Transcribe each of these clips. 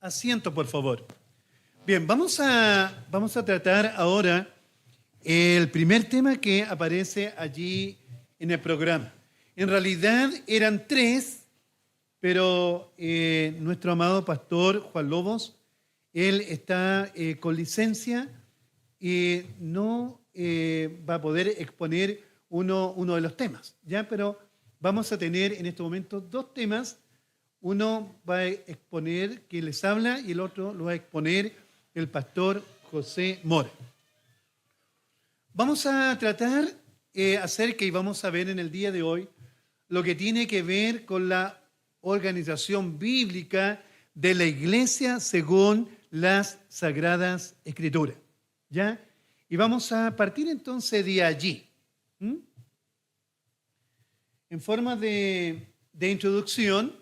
Asiento, por favor. Bien, vamos a tratar ahora el primer tema que aparece allí en el programa. En realidad eran tres, pero nuestro amado pastor Juan Lobos, él está con licencia y no va a poder exponer uno de los temas, ¿ya? Pero vamos a tener en este momento dos temas. Uno va a exponer quien les habla y el otro lo va a exponer el pastor José Mora. Vamos a tratar acerca y vamos a ver en el día de hoy lo que tiene que ver con la organización bíblica de la iglesia según las Sagradas Escrituras, ¿ya? Y vamos a partir entonces de allí. En forma de introducción,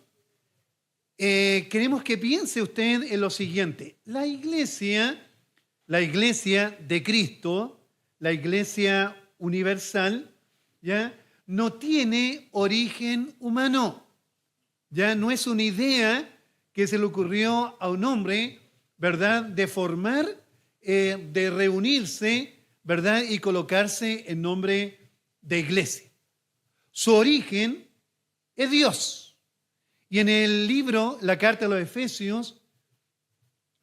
queremos que piense usted en lo siguiente. La iglesia de Cristo, la iglesia universal, ¿ya? No tiene origen humano. Ya no es una idea que se le ocurrió a un hombre, ¿verdad?, de formar, de reunirse, ¿verdad?, y colocarse en nombre de iglesia. Su origen es Dios. Y en el libro, la carta a los Efesios,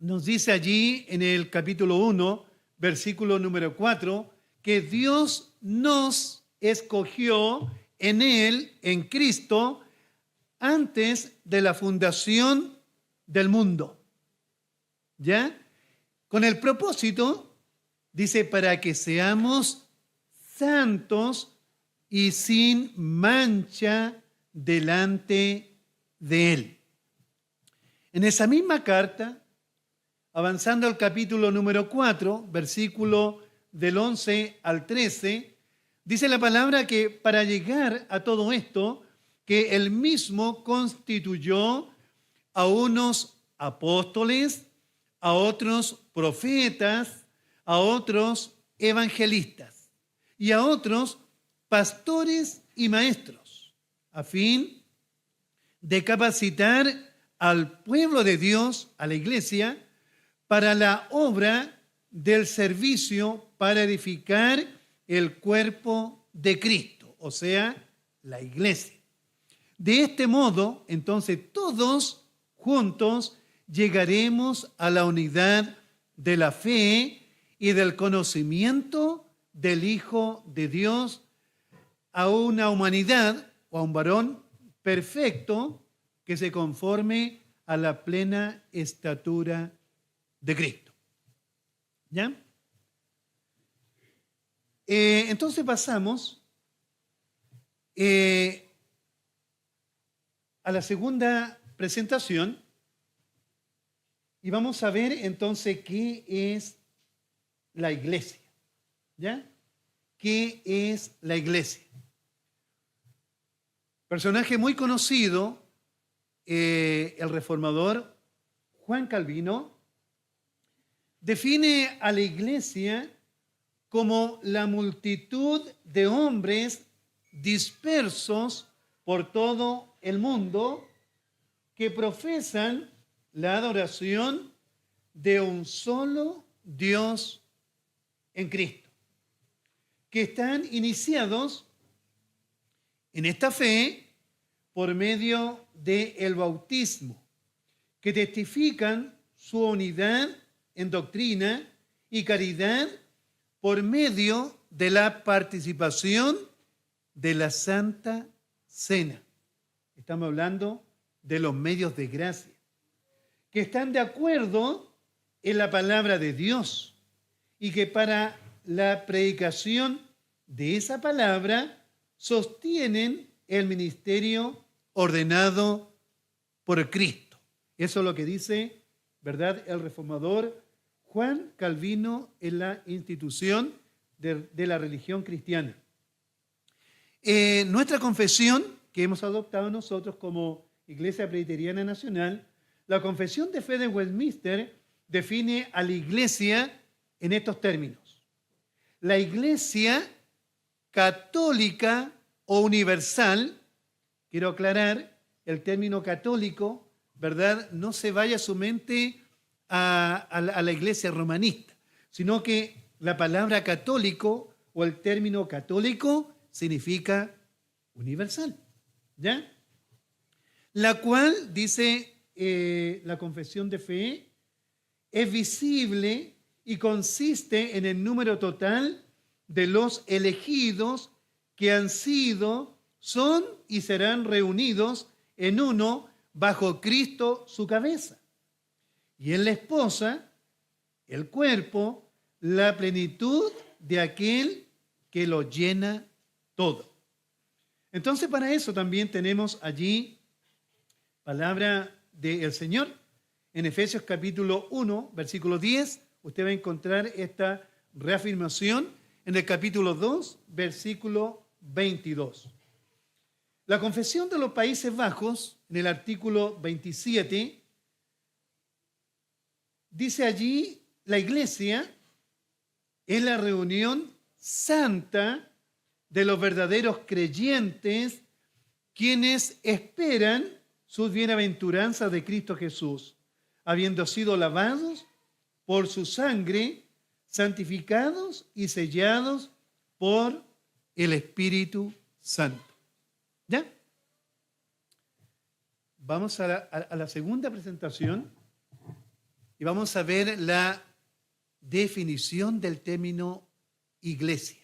nos dice allí en el capítulo 1, versículo número 4, que Dios nos escogió en Él, en Cristo, antes de la fundación del mundo. ¿Ya? Con el propósito, dice, para que seamos santos y sin mancha delante de Él. En esa misma carta, avanzando al capítulo número 4, versículo del 11 al 13, dice la palabra que para llegar a todo esto, que Él mismo constituyó a unos apóstoles, a otros profetas, a otros evangelistas y a otros pastores y maestros, a fin de capacitar al pueblo de Dios, a la iglesia, para la obra del servicio para edificar el cuerpo de Cristo, o sea, la iglesia. De este modo, entonces, todos juntos llegaremos a la unidad de la fe y del conocimiento del Hijo de Dios, a una humanidad o a un varón perfecto que se conforme a la plena estatura de Cristo. ¿Ya? Entonces pasamos a la segunda presentación y vamos a ver entonces qué es la iglesia. ¿Ya? ¿Qué es la iglesia? Personaje muy conocido, el reformador Juan Calvino, define a la iglesia como la multitud de hombres dispersos por todo el mundo que profesan la adoración de un solo Dios en Cristo, que están iniciados en esta fe por medio del bautismo, que testifican su unidad en doctrina y caridad por medio de la participación de la Santa Cena. Estamos hablando de los medios de gracia, que están de acuerdo en la palabra de Dios y que para la predicación de esa palabra sostienen el ministerio ordenado por Cristo. Eso es lo que dice, ¿verdad?, el reformador Juan Calvino en la institución de la religión cristiana. Nuestra confesión, que hemos adoptado nosotros como Iglesia Presbiteriana Nacional, la Confesión de Fe de Westminster define a la iglesia en estos términos. La iglesia católica o universal, quiero aclarar, el término católico ¿verdad?, no se vaya su mente a la iglesia romanista, sino que la palabra católico o el término católico significa universal, ¿ya? La cual, dice la confesión de fe, es visible y consiste en el número total de los elegidos que han sido, son y serán reunidos en uno bajo Cristo su cabeza. Y en la esposa, el cuerpo, la plenitud de aquel que lo llena todo. Entonces, para eso también tenemos allí palabra del Señor. En Efesios capítulo 1, versículo 10, usted va a encontrar esta reafirmación en el capítulo 2, versículo 22. La Confesión de los Países Bajos, en el artículo 27, dice allí, la iglesia es la reunión santa de los verdaderos creyentes, quienes esperan sus bienaventuranzas de Cristo Jesús, habiendo sido lavados por su sangre, santificados y sellados por el Espíritu Santo. ¿Ya? Vamos a la segunda presentación y vamos a ver la definición del término iglesia.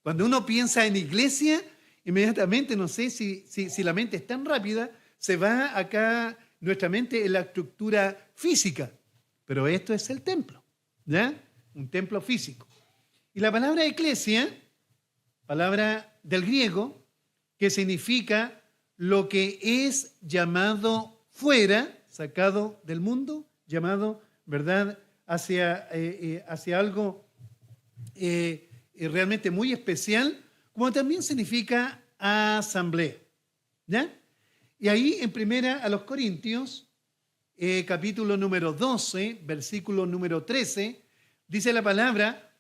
Cuando uno piensa en iglesia, inmediatamente, no sé si la mente es tan rápida, se va acá nuestra mente en la estructura física, pero esto es el templo, ¿ya? Un templo físico. Y la palabra iglesia, palabra del griego, que significa lo que es llamado fuera, sacado del mundo, llamado, ¿verdad?, hacia algo realmente muy especial, como también significa asamblea, ¿ya? Y ahí en primera a los Corintios, capítulo número 12, versículo número 13, dice la palabra,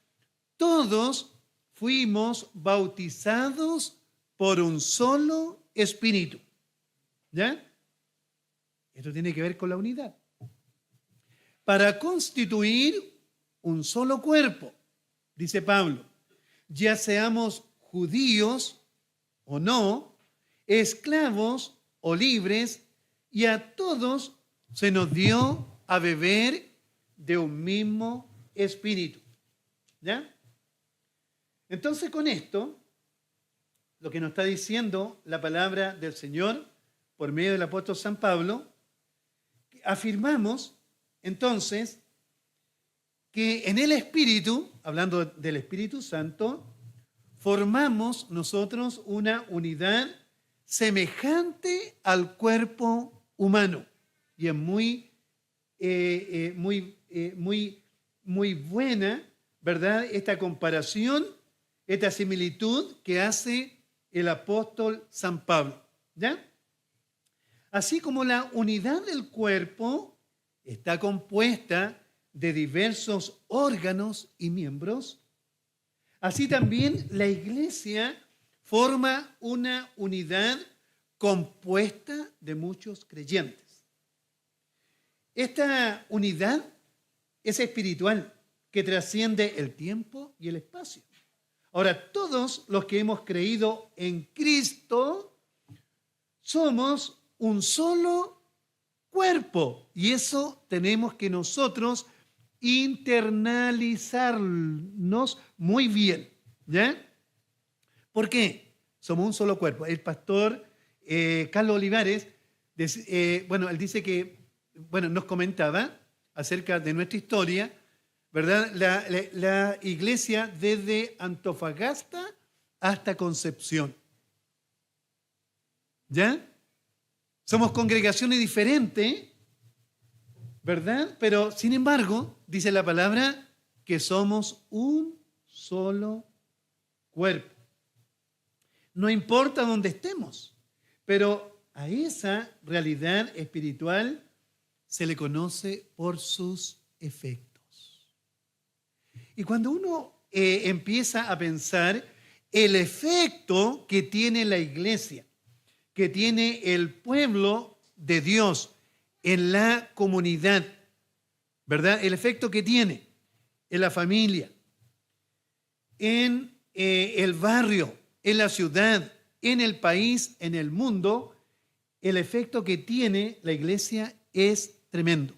todos fuimos bautizados por un solo espíritu, ¿ya? Esto tiene que ver con la unidad. Para constituir un solo cuerpo, dice Pablo, ya seamos judíos o no, esclavos o libres, y a todos se nos dio a beber de un mismo espíritu. ¿Ya? Entonces, con esto, lo que nos está diciendo la palabra del Señor por medio del apóstol San Pablo, afirmamos entonces que en el Espíritu, hablando del Espíritu Santo, formamos nosotros una unidad semejante al cuerpo humano. Y es muy buena, ¿verdad?, esta comparación, esta similitud que hace el apóstol San Pablo, ¿ya? Así como la unidad del cuerpo está compuesta de diversos órganos y miembros, así también la iglesia forma una unidad compuesta de muchos creyentes. Esta unidad es espiritual, que trasciende el tiempo y el espacio. Ahora, todos los que hemos creído en Cristo somos un solo cuerpo, y eso tenemos que nosotros internalizarnos muy bien, ¿ya? ¿Por qué? Somos un solo cuerpo. El pastor Carlos Olivares, él dice que, nos comentaba acerca de nuestra historia, ¿verdad? La iglesia desde Antofagasta hasta Concepción, ¿ya? Somos congregaciones diferentes, ¿verdad? Pero, sin embargo, dice la palabra que somos un solo cuerpo. No importa dónde estemos, pero a esa realidad espiritual se le conoce por sus efectos. Y cuando uno empieza a pensar el efecto que tiene la iglesia, que tiene el pueblo de Dios en la comunidad, ¿verdad? El efecto que tiene en la familia, en el barrio, en la ciudad, en el país, en el mundo, el efecto que tiene la iglesia es tremendo.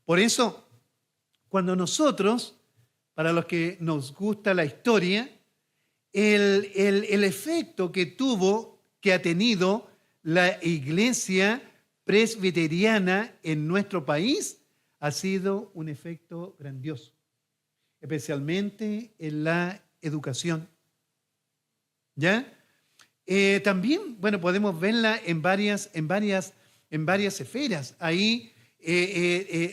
Por eso, cuando nosotros, para los que nos gusta la historia, el efecto que ha tenido la iglesia presbiteriana en nuestro país ha sido un efecto grandioso, especialmente en la educación. ¿Ya? También, bueno, podemos verla en varias esferas. Ahí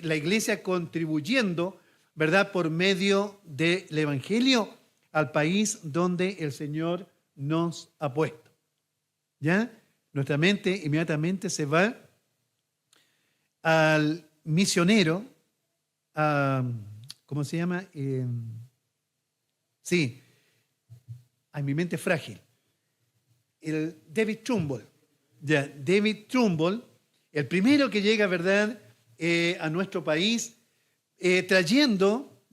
la iglesia contribuyendo, ¿verdad?, por medio del evangelio al país donde el Señor nos ha puesto. ¿Ya? Nuestra mente inmediatamente se va al misionero, ¿cómo se llama? Sí, a mi mente frágil. El David Trumbull. Ya, David Trumbull, el primero que llega, ¿verdad?, a nuestro país, trayendo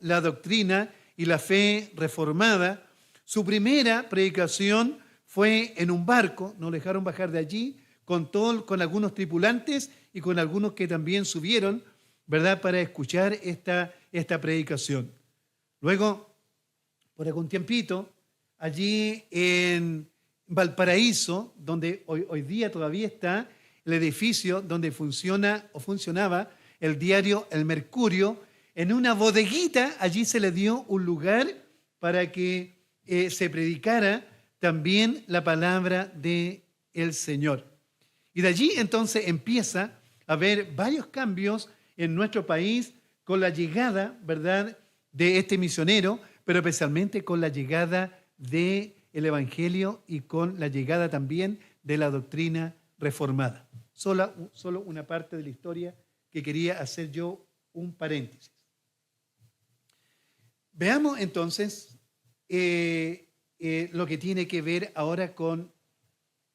la doctrina y la fe reformada. Su primera predicación fue en un barco, nos dejaron bajar de allí con algunos tripulantes y con algunos que también subieron, ¿verdad?, para escuchar esta predicación. Luego, por algún tiempito, allí en Valparaíso, donde hoy día todavía está el edificio donde funcionaba el diario El Mercurio, en una bodeguita, allí se le dio un lugar para que se predicara también la palabra del Señor. Y de allí entonces empieza a haber varios cambios en nuestro país con la llegada, ¿verdad?, de este misionero, pero especialmente con la llegada del Evangelio y con la llegada también de la doctrina reformada. Solo una parte de la historia que quería hacer yo un paréntesis. Veamos entonces lo que tiene que ver ahora con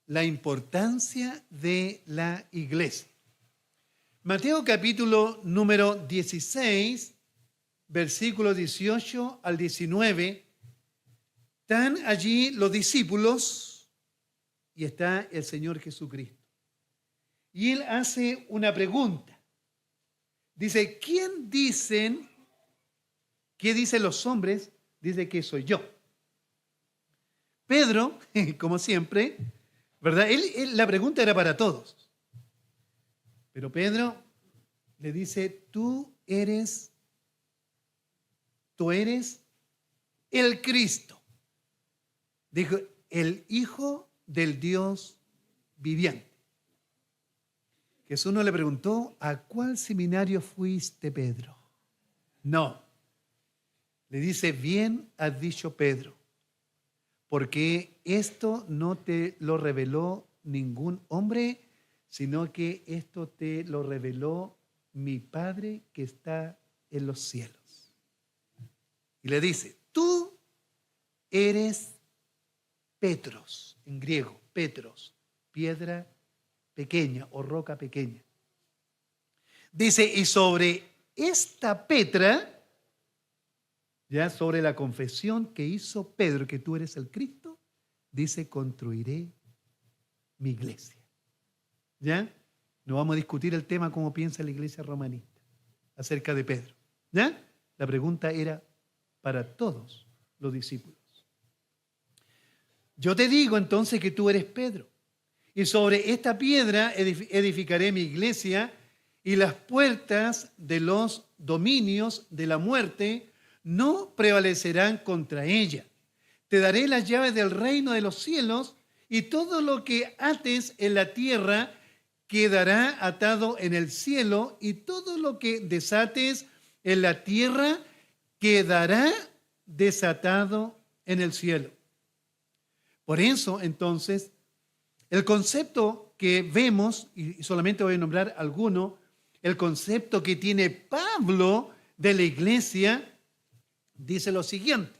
la importancia de la iglesia. Mateo capítulo número 16, versículos 18 al 19, están allí los discípulos y está el Señor Jesucristo. Y Él hace una pregunta. Dice, ¿qué dicen los hombres? Dice que soy yo. Pedro, como siempre, ¿verdad? La pregunta era para todos. Pero Pedro le dice, tú eres el Cristo. Dijo, el Hijo del Dios viviente. Jesús no le preguntó, ¿a cuál seminario fuiste, Pedro? No. Le dice, bien has dicho, Pedro, porque esto no te lo reveló ningún hombre, sino que esto te lo reveló mi Padre que está en los cielos. Y le dice, tú eres Petros, en griego, Petros, piedra pequeña o roca pequeña. Dice, y sobre esta Petra, ya sobre la confesión que hizo Pedro, que tú eres el Cristo, dice, construiré mi iglesia. ¿Ya? No vamos a discutir el tema como piensa la iglesia romanista acerca de Pedro. ¿Ya? La pregunta era para todos los discípulos. Yo te digo entonces que tú eres Pedro, y sobre esta piedra edificaré mi iglesia, y las puertas de los dominios de la muerte no prevalecerán contra ella. Te daré las llaves del reino de los cielos, y todo lo que ates en la tierra quedará atado en el cielo, y todo lo que desates en la tierra quedará desatado en el cielo. Por eso, entonces, el concepto que vemos, y solamente voy a nombrar alguno, el concepto que tiene Pablo de la iglesia, dice lo siguiente,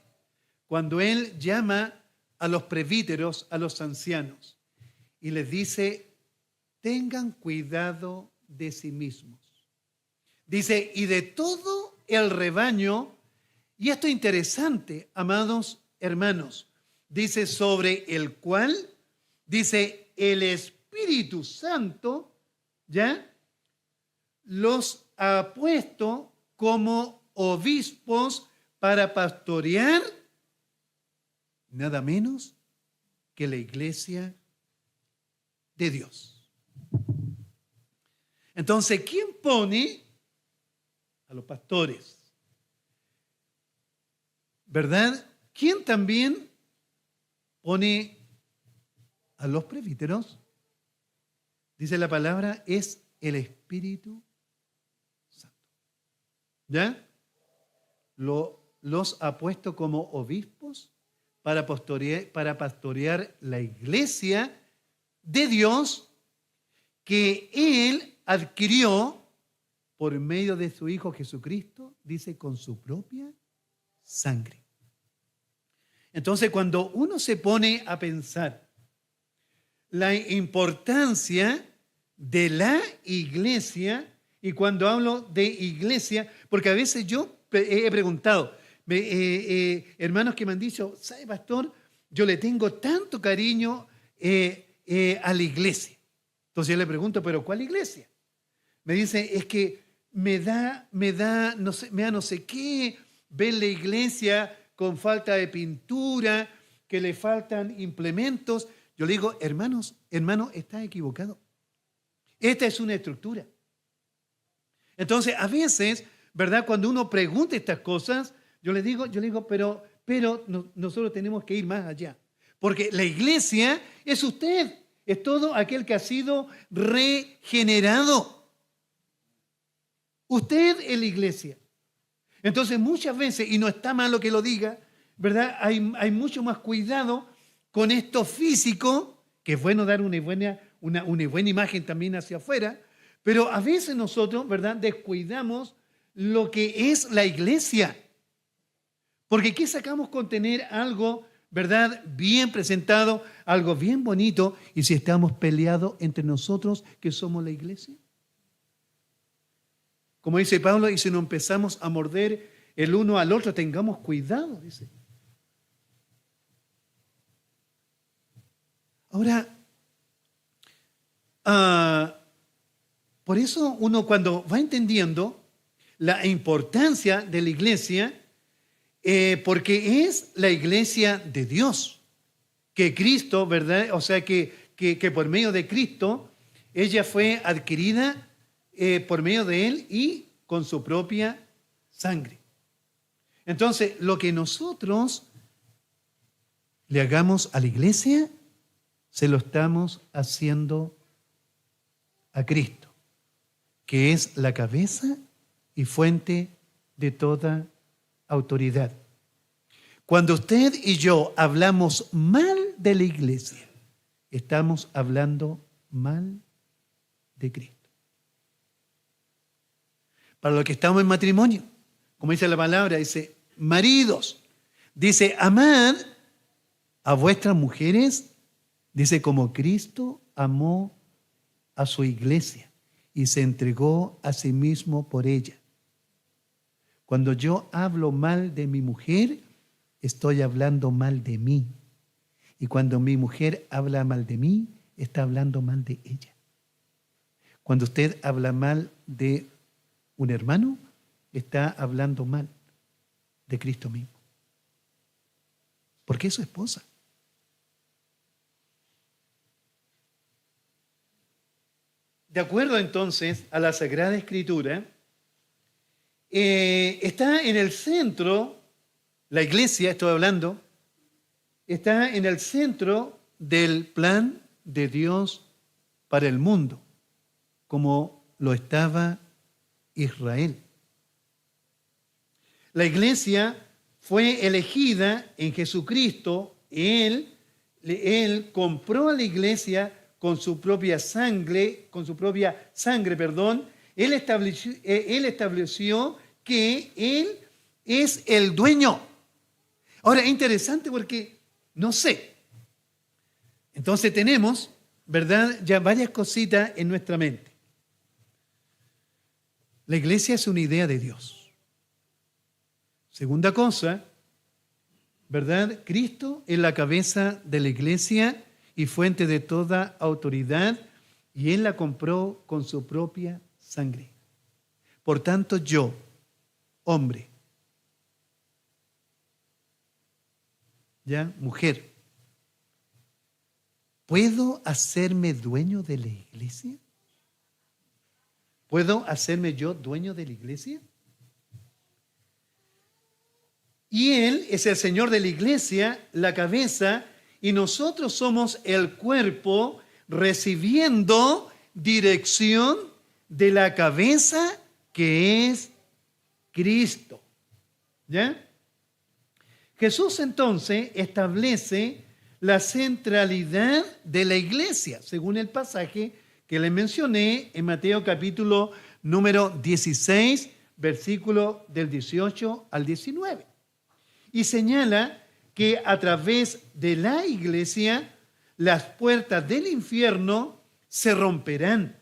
cuando él llama a los presbíteros, a los ancianos, y les dice, tengan cuidado de sí mismos. Dice, y de todo el rebaño, y esto es interesante, amados hermanos, dice, sobre el cual, dice, el Espíritu Santo, ¿ya? Los ha puesto como obispos para pastorear nada menos que la iglesia de Dios. Entonces, ¿quién pone a los pastores? ¿Verdad? ¿Quién también pone a los presbíteros? Dice la palabra, es el Espíritu Santo. ¿Ya? Los ha puesto como obispos para pastorear la iglesia de Dios que Él adquirió por medio de su Hijo Jesucristo, dice, con su propia sangre. Entonces, cuando uno se pone a pensar la importancia de la iglesia, y cuando hablo de iglesia, porque a veces yo he preguntado, hermanos que me han dicho, ¿sabe, pastor? Yo le tengo tanto cariño a la iglesia. Entonces yo le pregunto, ¿pero cuál iglesia? Me dice, es que me da no sé qué, ven la iglesia con falta de pintura, que le faltan implementos. Yo le digo, hermano, está equivocado. Esta es una estructura. Entonces, a veces, ¿verdad? Cuando uno pregunta estas cosas, yo le digo, pero nosotros tenemos que ir más allá. Porque la iglesia es usted, es todo aquel que ha sido regenerado. Usted es la iglesia. Entonces, muchas veces, y no está mal lo que lo diga, ¿verdad? Hay mucho más cuidado con esto físico, que es bueno dar una buena imagen también hacia afuera, pero a veces nosotros, ¿verdad?, descuidamos lo que es la iglesia. Porque ¿qué sacamos con tener algo, ¿verdad?, bien presentado, algo bien bonito, y si estamos peleados entre nosotros que somos la iglesia? Como dice Pablo, y si nos empezamos a morder el uno al otro, tengamos cuidado, dice. Ahora, por eso uno cuando va entendiendo la importancia de la iglesia, porque es la iglesia de Dios, que Cristo, ¿verdad? O sea, que por medio de Cristo, ella fue adquirida por medio de Él y con su propia sangre. Entonces, lo que nosotros le hagamos a la iglesia, se lo estamos haciendo a Cristo, que es la cabeza y fuente de toda autoridad. Cuando usted y yo hablamos mal de la iglesia, estamos hablando mal de Cristo. Para los que estamos en matrimonio, como dice la palabra, dice, maridos, dice, amad a vuestras mujeres, dice, como Cristo amó a su iglesia y se entregó a sí mismo por ella. Cuando yo hablo mal de mi mujer, estoy hablando mal de mí. Y cuando mi mujer habla mal de mí, está hablando mal de ella. Cuando usted habla mal de un hermano, está hablando mal de Cristo mismo. Porque es su esposa. De acuerdo entonces a la Sagrada Escritura, está en el centro, la iglesia, estoy hablando, está en el centro del plan de Dios para el mundo, como lo estaba Israel. La iglesia fue elegida en Jesucristo. Él compró a la iglesia con su propia sangre, Él estableció que Él es el dueño. Ahora, es interesante porque, no sé, entonces tenemos, ¿verdad? Ya varias cositas en nuestra mente. La iglesia es una idea de Dios. Segunda cosa, ¿verdad? Cristo es la cabeza de la iglesia y fuente de toda autoridad, y Él la compró con su propia sangre. Por tanto, yo, hombre, ¿ya? Mujer, ¿puedo hacerme dueño de la iglesia? ¿Puedo hacerme yo dueño de la iglesia? Y Él es el Señor de la iglesia, la cabeza, y nosotros somos el cuerpo recibiendo dirección de la cabeza que es Cristo. ¿Ya? Jesús entonces establece la centralidad de la iglesia, según el pasaje que les mencioné en Mateo capítulo número 16, versículo del 18 al 19. Y señala que a través de la iglesia las puertas del infierno se romperán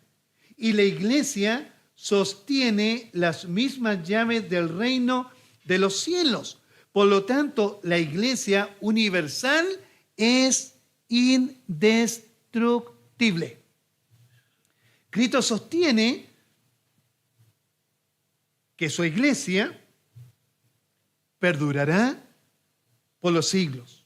y la iglesia sostiene las mismas llaves del reino de los cielos. Por lo tanto, la iglesia universal es indestructible. Cristo sostiene que su iglesia perdurará por los siglos.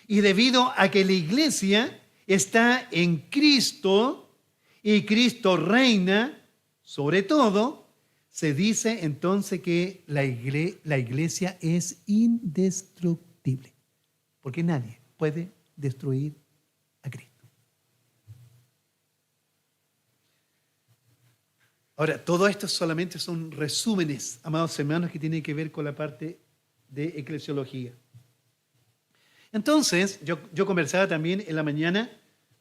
Y debido a que la iglesia está en Cristo y Cristo reina sobre todo, se dice entonces que la iglesia es indestructible, porque nadie puede destruir a Cristo. Ahora, todo esto solamente son resúmenes, amados hermanos, que tienen que ver con la parte de eclesiología. Entonces, yo conversaba también en la mañana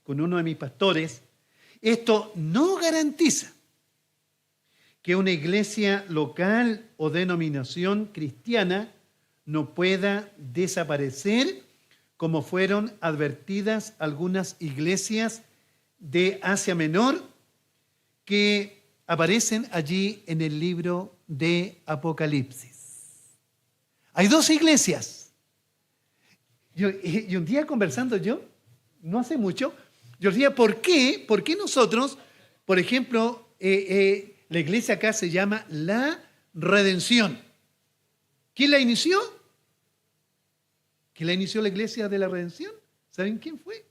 con uno de mis pastores. Esto no garantiza que una iglesia local o denominación cristiana no pueda desaparecer, como fueron advertidas algunas iglesias de Asia Menor que aparecen allí en el libro de Apocalipsis. Hay dos iglesias. Y un día conversando no hace mucho, yo decía, ¿por qué nosotros, por ejemplo, la iglesia acá se llama La Redención? ¿Quién la inició? ¿Quién la inició la iglesia de la Redención? ¿Saben quién fue?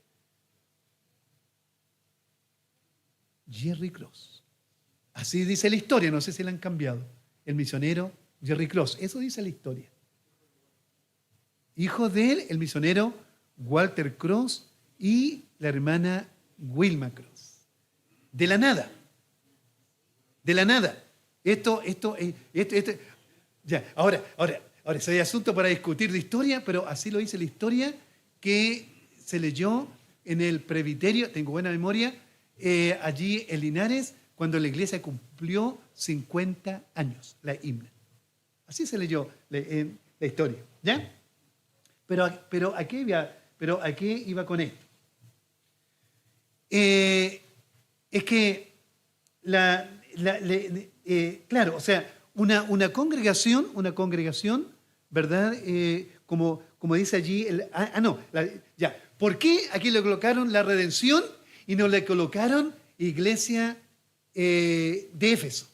Jerry Cross. Así dice la historia, no sé si la han cambiado. El misionero Jerry Cross, eso dice la historia. Hijo de él, el misionero Walter Cross y la hermana Wilma Cross. De la nada. De la nada. Esto. Ya, ahora, ese es asunto para discutir de historia, pero así lo dice la historia que se leyó en el presbiterio, tengo buena memoria, allí en Linares, cuando la iglesia cumplió 50 años, la himna. Así se leyó en la historia, ¿ya? Pero ¿a qué iba con esto? Es que claro, o sea, una congregación, ¿verdad? Como dice allí, ¿por qué aquí le colocaron la redención y no le colocaron iglesia de Éfeso?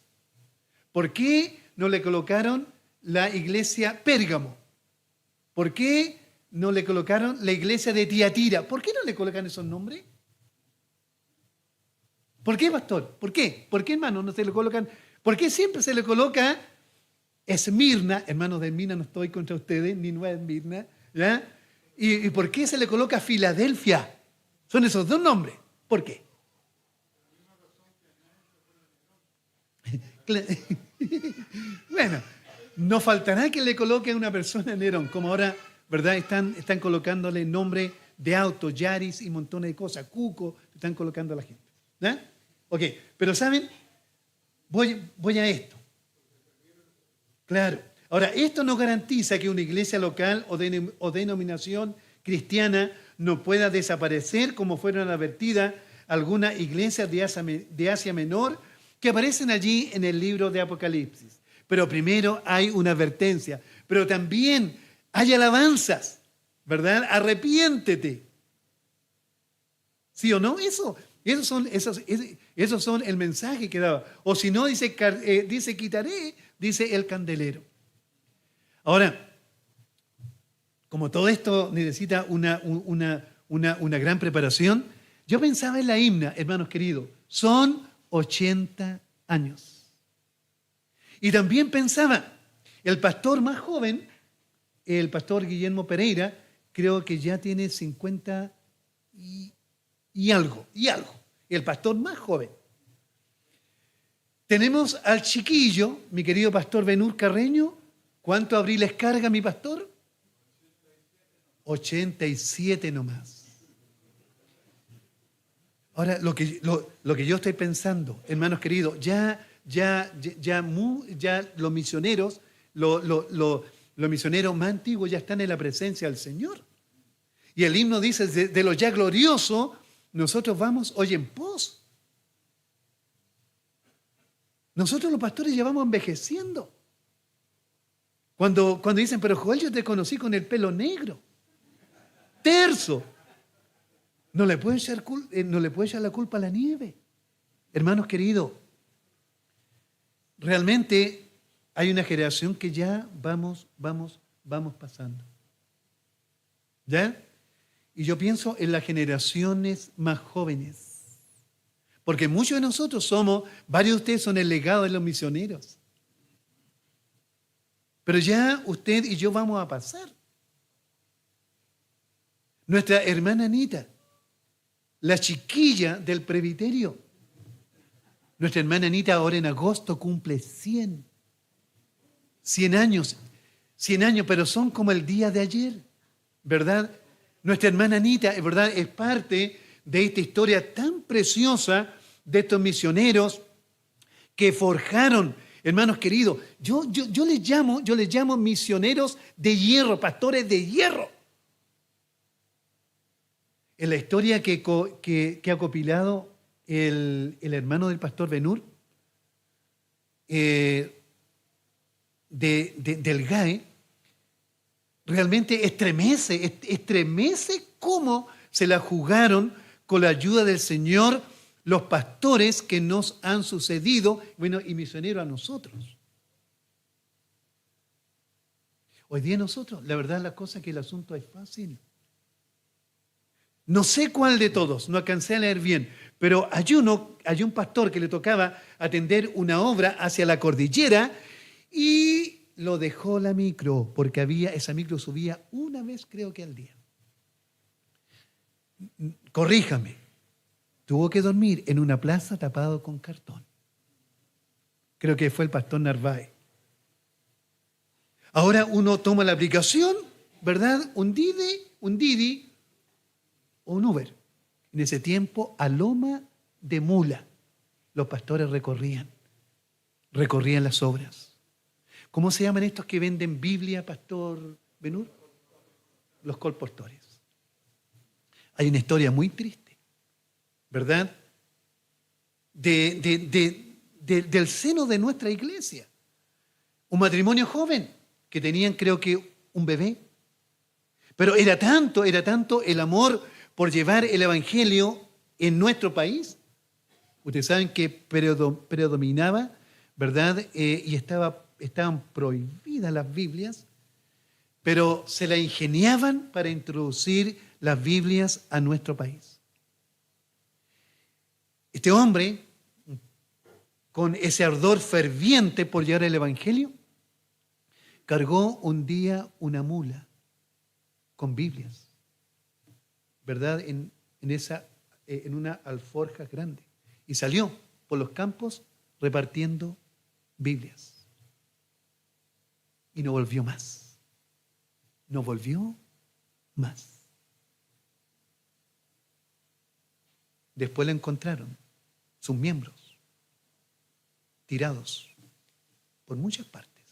¿Por qué no le colocaron la iglesia Pérgamo? ¿Por qué no le colocaron la iglesia de Tiatira? ¿Por qué no le colocan esos nombres? ¿Por qué, pastor? ¿Por qué? ¿Por qué, hermano, no se le colocan? ¿Por qué siempre se le coloca Esmirna? Hermanos de Esmirna, no estoy contra ustedes, ni Nueva Esmirna, ¿ya? ¿Y por qué se le coloca Filadelfia? Son esos dos nombres. ¿Por qué? Bueno, no faltará que le coloque a una persona Nerón, como ahora, ¿verdad? Están colocándole nombre de auto, Yaris y montones de cosas, Cuco, están colocando a la gente. ¿Ya? Ok, pero ¿saben? Voy a esto. Claro. Ahora, esto no garantiza que una iglesia local o denominación cristiana no pueda desaparecer como fueron advertidas algunas iglesias de Asia Menor que aparecen allí en el libro de Apocalipsis. Pero primero hay una advertencia, pero también hay alabanzas, ¿verdad? Arrepiéntete. ¿Sí o no? Esos son el mensaje que daba. O si no, dice quitaré, dice el candelero. Ahora, como todo esto necesita una gran preparación, yo pensaba en la himna, hermanos queridos, son 80 años. Y también pensaba, el pastor más joven, el pastor Guillermo Pereira, creo que ya tiene 50 y algo, el pastor más joven. Tenemos al chiquillo, mi querido pastor Benur Carreño. ¿Cuánto abriles carga mi pastor? 87 nomás. Ahora, lo que yo estoy pensando, hermanos queridos, ya los misioneros, los misioneros más antiguos ya están en la presencia del Señor. Y el himno dice, de lo ya glorioso, nosotros vamos hoy en pos. Nosotros los pastores ya vamos envejeciendo. Cuando dicen, pero Joel, yo te conocí con el pelo negro, terso. No le puede echar la culpa a la nieve. Hermanos queridos, realmente hay una generación que ya vamos pasando. ¿Ya? Y yo pienso en las generaciones más jóvenes. Porque muchos de nosotros varios de ustedes son el legado de los misioneros. Pero ya usted y yo vamos a pasar. Nuestra hermana Anita, la chiquilla del presbiterio. Nuestra hermana Anita ahora en agosto cumple 100 años. 100 años, pero son como el día de ayer, ¿verdad? Nuestra hermana Anita, ¿verdad?, es parte de esta historia tan preciosa de estos misioneros que forjaron, hermanos queridos. Yo les llamo misioneros de hierro, pastores de hierro. En la historia que ha compilado el hermano del pastor Benur, del GAE, realmente estremece cómo se la jugaron con la ayuda del Señor los pastores que nos han sucedido, bueno, y misioneros a nosotros. Hoy día nosotros, la verdad, la cosa es que el asunto es fácil. No sé cuál de todos, no alcancé a leer bien, pero hay un pastor que le tocaba atender una obra hacia la cordillera y lo dejó la micro, porque esa micro subía una vez, creo que al día. Corríjame, tuvo que dormir en una plaza tapado con cartón. Creo que fue el pastor Narváez. Ahora uno toma la aplicación, ¿verdad? Un Didi o un Uber. En ese tiempo, a loma de mula, los pastores recorrían las obras. ¿Cómo se llaman estos que venden Biblia, pastor Benur? Los colpostores. Hay una historia muy triste, ¿verdad? Del seno de nuestra iglesia. Un matrimonio joven que tenían, creo que, un bebé. Pero era tanto el amor por llevar el evangelio en nuestro país. Ustedes saben que predominaba, ¿verdad? Y estaban prohibidas las Biblias, pero se la ingeniaban para introducir las Biblias a nuestro país. Este hombre, con ese ardor ferviente por llevar el evangelio, cargó un día una mula con Biblias, ¿verdad? En una alforja grande. Y salió por los campos repartiendo Biblias. Y no volvió más. No volvió más. Después lo encontraron, sus miembros, tirados por muchas partes.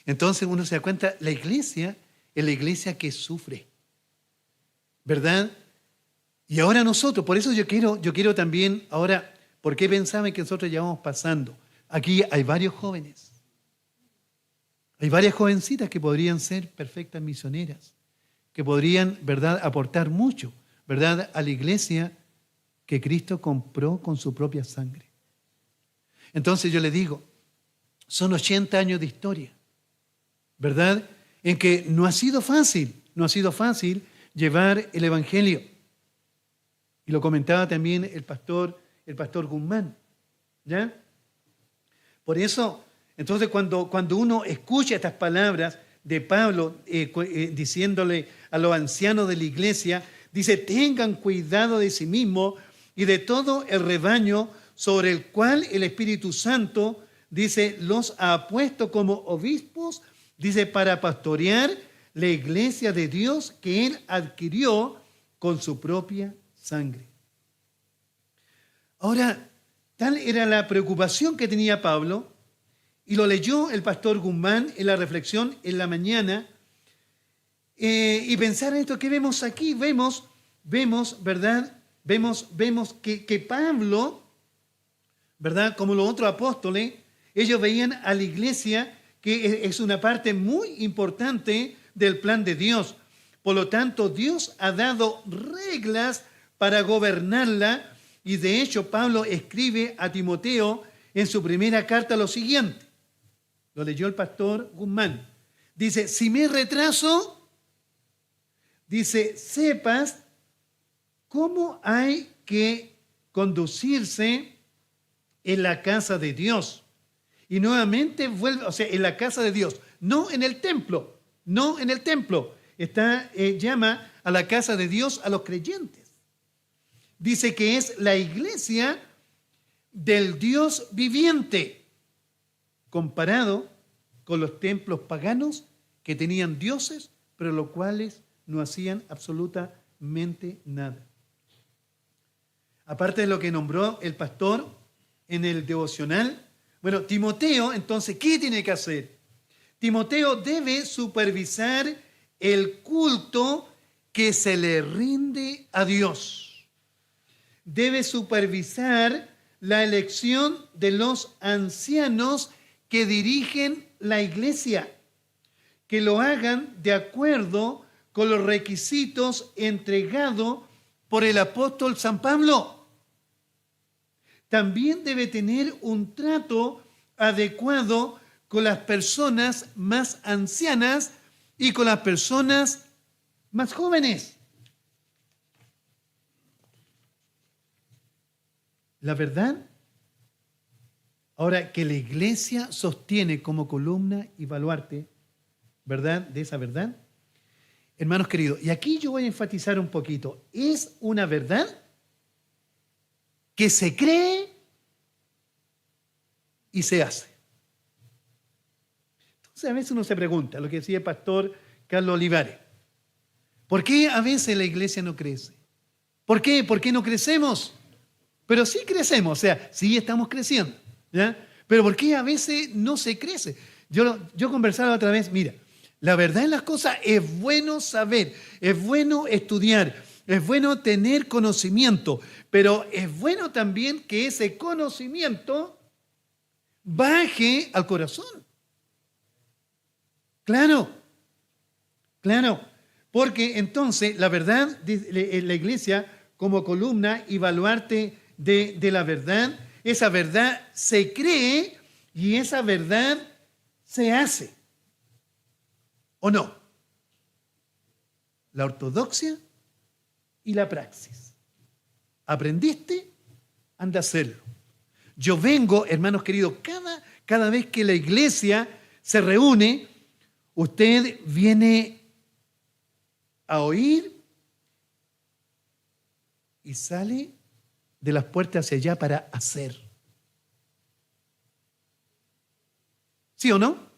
Entonces uno se da cuenta, la iglesia es la iglesia que sufre, ¿verdad? Y ahora nosotros, por eso yo quiero también, ahora, ¿por qué pensaban que nosotros ya vamos pasando? Aquí hay varios jóvenes, hay varias jovencitas que podrían ser perfectas misioneras, que podrían, ¿verdad?, aportar mucho, ¿verdad?, a la iglesia que Cristo compró con su propia sangre. Entonces yo le digo, son 80 años de historia, ¿verdad?, en que no ha sido fácil llevar el Evangelio. Y lo comentaba también el pastor Guzmán, ¿ya? Por eso, entonces cuando uno escucha estas palabras de Pablo diciéndole a los ancianos de la iglesia, dice, tengan cuidado de sí mismos y de todo el rebaño sobre el cual el Espíritu Santo, dice, los ha puesto como obispos, dice, para pastorear la iglesia de Dios que Él adquirió con su propia sangre. Ahora, tal era la preocupación que tenía Pablo, y lo leyó el pastor Guzmán en la reflexión en la mañana, y pensar en esto que vemos aquí, vemos, ¿verdad? Vemos que Pablo, ¿verdad?, como los otros apóstoles, ellos veían a la iglesia que es una parte muy importante del plan de Dios. Por lo tanto, Dios ha dado reglas para gobernarla, y de hecho Pablo escribe a Timoteo en su primera carta lo siguiente. Lo leyó el pastor Guzmán. Dice, si me retraso, dice, sepas cómo hay que conducirse en la casa de Dios. Y nuevamente vuelve, o sea, en la casa de Dios, no en el templo, no en el templo. Llama a la casa de Dios a los creyentes. Dice que es la iglesia del Dios viviente, comparado con los templos paganos que tenían dioses, pero los cuales no hacían absolutamente nada. Aparte de lo que nombró el pastor en el devocional, bueno, Timoteo, entonces, ¿qué tiene que hacer? Timoteo debe supervisar el culto que se le rinde a Dios. Debe supervisar la elección de los ancianos que dirigen la iglesia, que lo hagan de acuerdo con los requisitos entregados por el apóstol San Pablo. También debe tener un trato adecuado con las personas más ancianas y con las personas más jóvenes. La verdad, ahora que la iglesia sostiene como columna y baluarte, ¿verdad?, de esa verdad, hermanos queridos, y aquí yo voy a enfatizar un poquito, es una verdad que se cree y se hace. Entonces a veces uno se pregunta, lo que decía el pastor Carlos Olivares, ¿por qué a veces la iglesia no crece? ¿Por qué? ¿Por qué no crecemos? Pero sí crecemos, o sea, sí estamos creciendo, ¿ya? Pero ¿por qué a veces no se crece? Yo conversaba otra vez, mira, la verdad en las cosas es bueno saber, es bueno estudiar, es bueno tener conocimiento, pero es bueno también que ese conocimiento baje al corazón. Claro, porque entonces la verdad, la iglesia como columna y baluarte de la verdad, esa verdad se cree y esa verdad se hace. ¿O no? La ortodoxia y la praxis. ¿Aprendiste? Anda a hacerlo. Yo vengo, hermanos queridos, cada vez que la iglesia se reúne, usted viene a oír y sale de las puertas hacia allá para hacer. ¿Sí o no?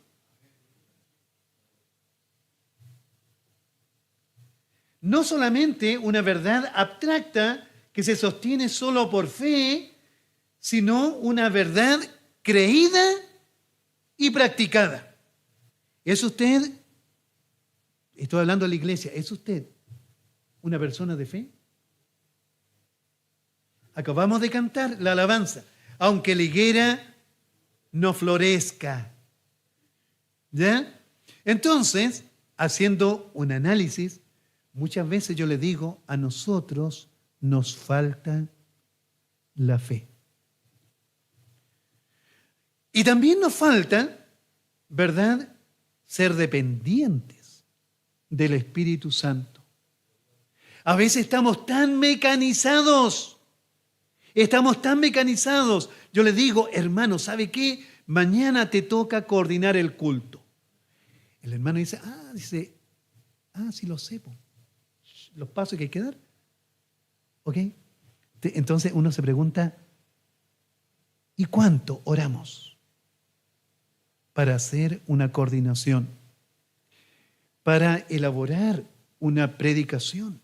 No solamente una verdad abstracta que se sostiene solo por fe, sino una verdad creída y practicada. ¿Es usted Estoy hablando de la iglesia. ¿Es usted una persona de fe? Acabamos de cantar la alabanza. Aunque la higuera no florezca. ¿Ya? Entonces, haciendo un análisis, muchas veces yo le digo, a nosotros nos falta la fe. Y también nos falta, ¿verdad?, ser dependientes del Espíritu Santo. A veces estamos tan mecanizados. Yo le digo, hermano, ¿sabe qué? Mañana te toca coordinar el culto. El hermano dice, sí lo sé, po. Los pasos que hay que dar. ¿Ok? Entonces uno se pregunta, ¿y cuánto oramos para hacer una coordinación? Para elaborar una predicación.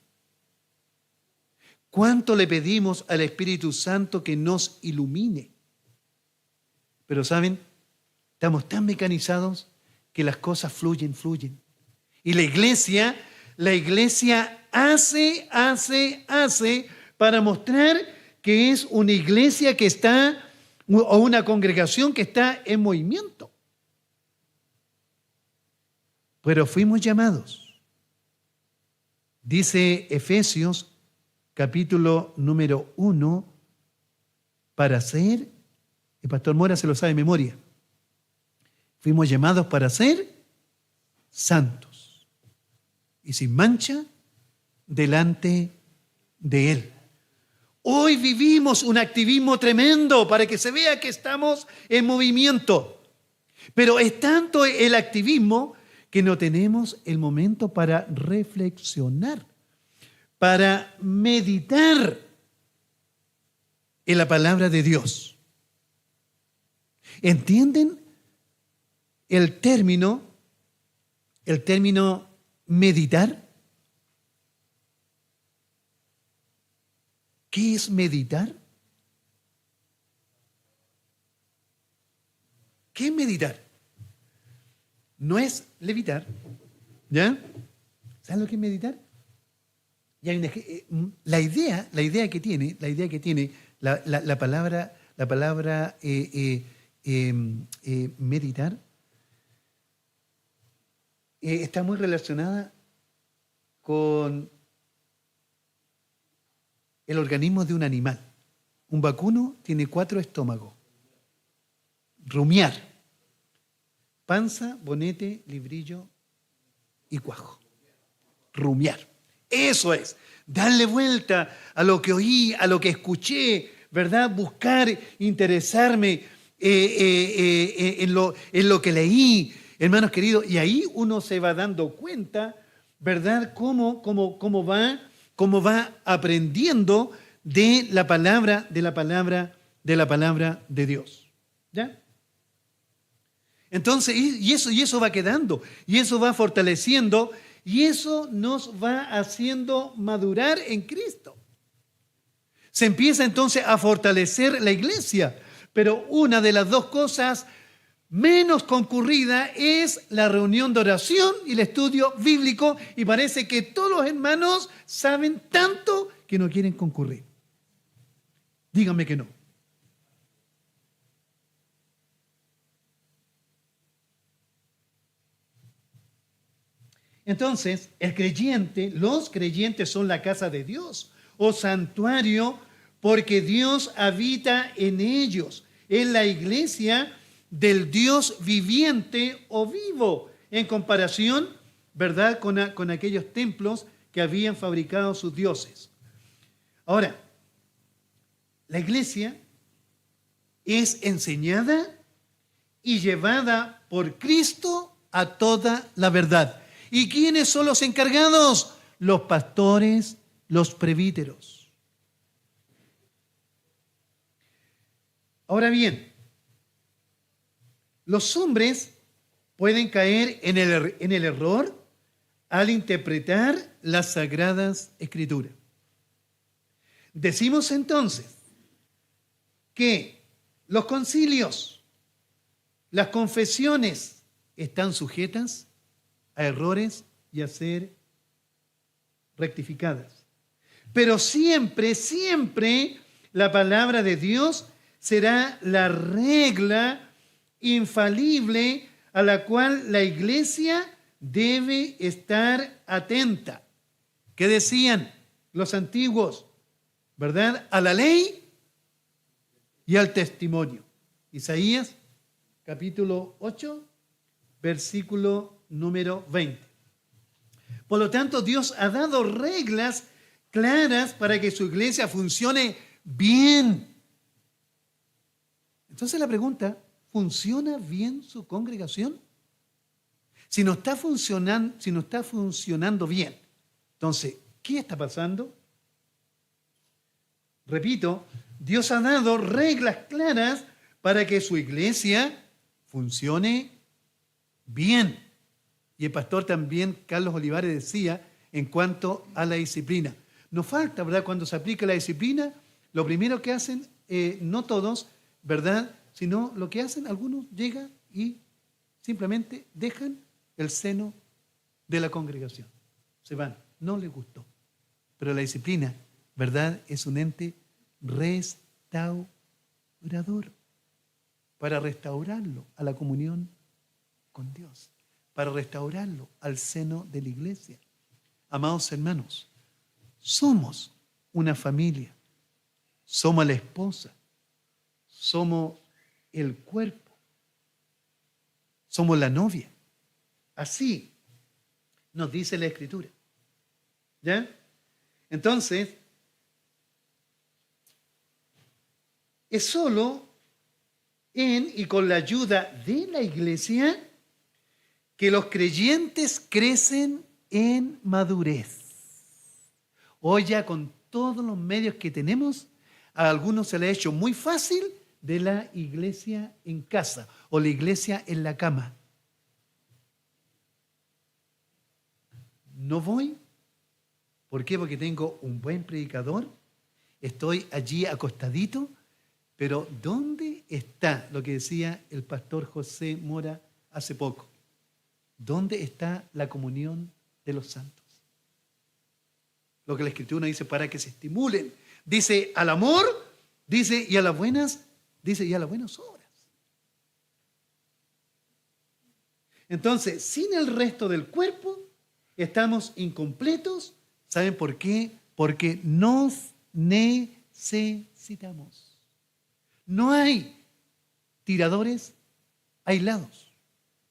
¿Cuánto le pedimos al Espíritu Santo que nos ilumine? Pero ¿saben? Estamos tan mecanizados que las cosas fluyen. Y la iglesia hace para mostrar que es una iglesia que está, o una congregación que está en movimiento. Pero fuimos llamados. Dice Efesios capítulo número 1, para ser, el pastor Mora se lo sabe de memoria, fuimos llamados para ser santos y sin mancha delante de Él. Hoy vivimos un activismo tremendo para que se vea que estamos en movimiento, pero es tanto el activismo que no tenemos el momento para reflexionar, para meditar en la palabra de Dios. ¿Entienden el término meditar? ¿Qué es meditar? ¿Qué es meditar? No es levitar, ¿ya? ¿Saben lo que es meditar? Y hay la idea que tiene la palabra meditar está muy relacionada con el organismo de un animal. Un vacuno tiene 4 estómagos. Rumiar: panza, bonete, librillo y cuajo. Rumiar. Eso es, darle vuelta a lo que oí, a lo que escuché, ¿verdad? Buscar, interesarme en lo que leí, hermanos queridos. Y ahí uno se va dando cuenta, ¿verdad? Cómo va aprendiendo de la palabra de Dios. ¿Ya? Entonces, y eso va quedando, y eso va fortaleciendo, y eso nos va haciendo madurar en Cristo. Se empieza entonces a fortalecer la iglesia, pero una de las dos cosas menos concurrida es la reunión de oración y el estudio bíblico, y parece que todos los hermanos saben tanto que no quieren concurrir. Díganme que no. Entonces, los creyentes son la casa de Dios, o santuario, porque Dios habita en ellos. Es la iglesia del Dios viviente o vivo, en comparación, ¿verdad?, con aquellos templos que habían fabricado sus dioses. Ahora, la iglesia es enseñada y llevada por Cristo a toda la verdad. ¿Y quiénes son los encargados? Los pastores, los presbíteros. Ahora bien, los hombres pueden caer en el error al interpretar las Sagradas Escrituras. Decimos entonces que los concilios, las confesiones están sujetas a errores y a ser rectificadas. Pero siempre, siempre la palabra de Dios será la regla infalible a la cual la iglesia debe estar atenta. ¿Qué decían los antiguos? ¿Verdad? A la ley y al testimonio. Isaías capítulo 8, versículo número 20. Por lo tanto, Dios ha dado reglas claras para que su iglesia funcione bien. Entonces la pregunta, ¿funciona bien su congregación? Si no está funcionando bien, entonces, ¿qué está pasando? Repito, Dios ha dado reglas claras para que su iglesia funcione bien. Y el pastor también, Carlos Olivares, decía en cuanto a la disciplina. Nos falta, ¿verdad? Cuando se aplica la disciplina, lo primero que hacen, no todos, ¿verdad? Sino lo que hacen, algunos llegan y simplemente dejan el seno de la congregación. Se van, no les gustó. Pero la disciplina, ¿verdad? Es un ente restaurador para restaurarlo a la comunión con Dios, para restaurarlo al seno de la iglesia. Amados hermanos, somos una familia, somos la esposa, somos el cuerpo, somos la novia. Así nos dice la Escritura. ¿Ya? Entonces, es solo en y con la ayuda de la iglesia que los creyentes crecen en madurez. Hoy ya con todos los medios que tenemos, a algunos se les ha hecho muy fácil de la iglesia en casa o la iglesia en la cama. No voy. ¿Por qué? Porque tengo un buen predicador, estoy allí acostadito, pero ¿dónde está lo que decía el pastor José Mora hace poco? ¿Dónde está la comunión de los santos? Lo que la Escritura dice para que se estimulen. Dice al amor, dice y a las buenas, dice y a las buenas obras. Entonces, sin el resto del cuerpo, estamos incompletos. ¿Saben por qué? Porque nos necesitamos. No hay tiradores aislados.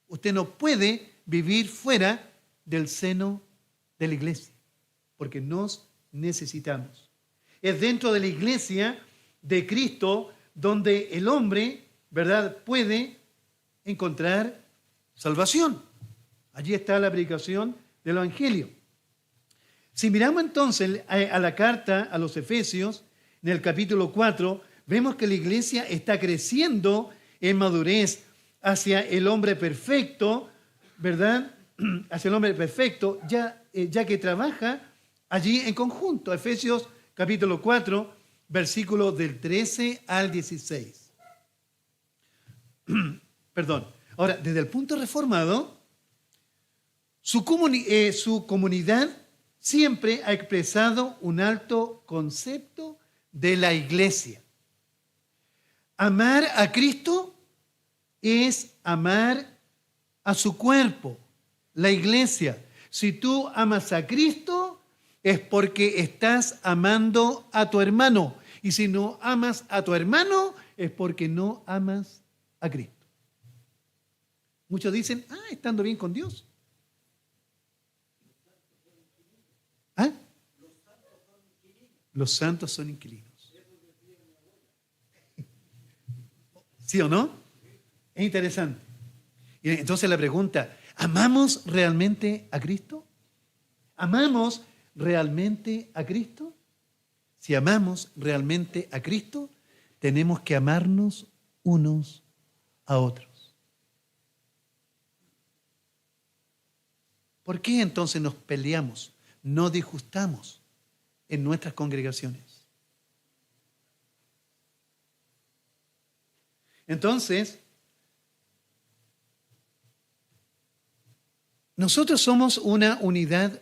Usted no puede vivir fuera del seno de la iglesia, porque nos necesitamos. Es dentro de la iglesia de Cristo donde el hombre, ¿verdad?, puede encontrar salvación. Allí está la predicación del Evangelio. Si miramos entonces a la carta a los Efesios, en el capítulo 4, vemos que la iglesia está creciendo en madurez hacia el hombre perfecto, ¿verdad? Hacia el hombre perfecto, ya que trabaja allí en conjunto. Efesios capítulo 4, versículos del 13 al 16. Perdón. Ahora, desde el punto reformado, su comunidad siempre ha expresado un alto concepto de la iglesia. Amar a Cristo es amar a su cuerpo, la iglesia. Si tú amas a Cristo, es porque estás amando a tu hermano. Y si no amas a tu hermano, es porque no amas a Cristo. Muchos dicen, estando bien con Dios. ¿Ah? Los santos son inquilinos. ¿Sí o no? Es interesante. Y entonces la pregunta, ¿amamos realmente a Cristo? ¿Amamos realmente a Cristo? Si amamos realmente a Cristo, tenemos que amarnos unos a otros. ¿Por qué entonces nos peleamos, no disgustamos en nuestras congregaciones? Entonces, nosotros somos una unidad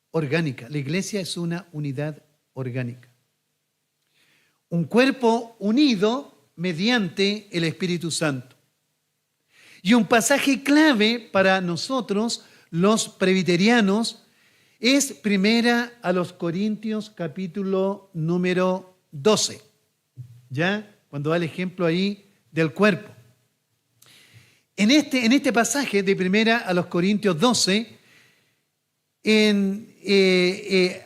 orgánica. La iglesia es una unidad orgánica. Un cuerpo unido mediante el Espíritu Santo. Y un pasaje clave para nosotros, los presbiterianos, es 1 Corintios capítulo número 12. ¿Ya? Cuando da el ejemplo ahí del cuerpo. En este pasaje de 1 Corintios 12,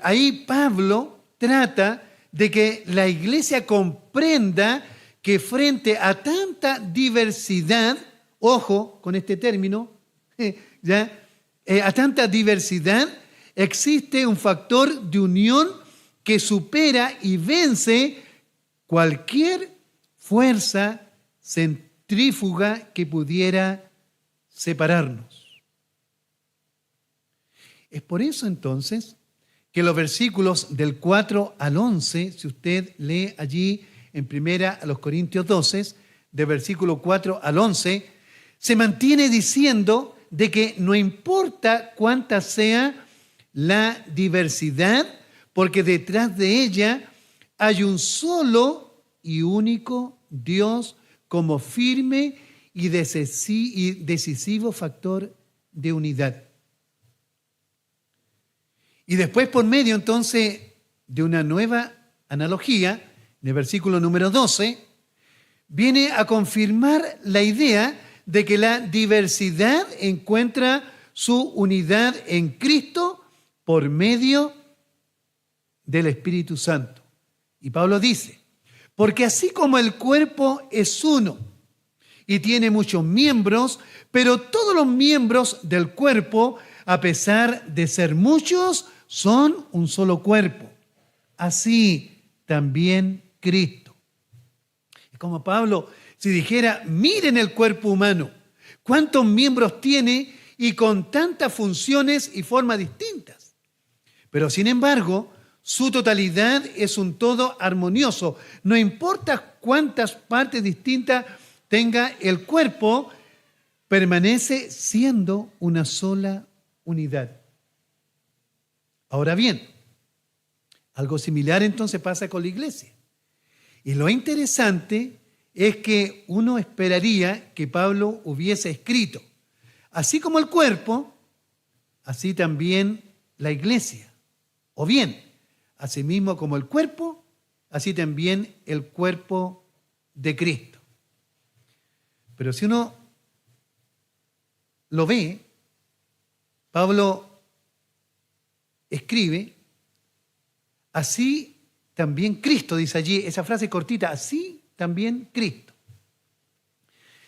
ahí Pablo trata de que la iglesia comprenda que frente a tanta diversidad, ojo con este término, a tanta diversidad existe un factor de unión que supera y vence cualquier fuerza centrífuga que pudiera separarnos. Es por eso entonces que los versículos del 4 al 11, si usted lee allí en 1 Corintios 12, de versículo 4 al 11, se mantiene diciendo de que no importa cuánta sea la diversidad, porque detrás de ella hay un solo y único Dios como firme y decisivo factor de unidad. Y después, por medio entonces de una nueva analogía, en el versículo número 12, viene a confirmar la idea de que la diversidad encuentra su unidad en Cristo por medio del Espíritu Santo. Y Pablo dice, porque así como el cuerpo es uno y tiene muchos miembros, pero todos los miembros del cuerpo, a pesar de ser muchos, son un solo cuerpo. Así también Cristo. Es como Pablo si dijera, miren el cuerpo humano, cuántos miembros tiene y con tantas funciones y formas distintas. Pero sin embargo, su totalidad es un todo armonioso. No importa cuántas partes distintas tenga el cuerpo, permanece siendo una sola unidad. Ahora bien, algo similar entonces pasa con la iglesia. Y lo interesante es que uno esperaría que Pablo hubiese escrito, así como el cuerpo, así también la iglesia. O bien, asimismo como el cuerpo, así también el cuerpo de Cristo. Pero si uno lo ve, Pablo escribe, así también Cristo, dice allí, esa frase cortita, así también Cristo.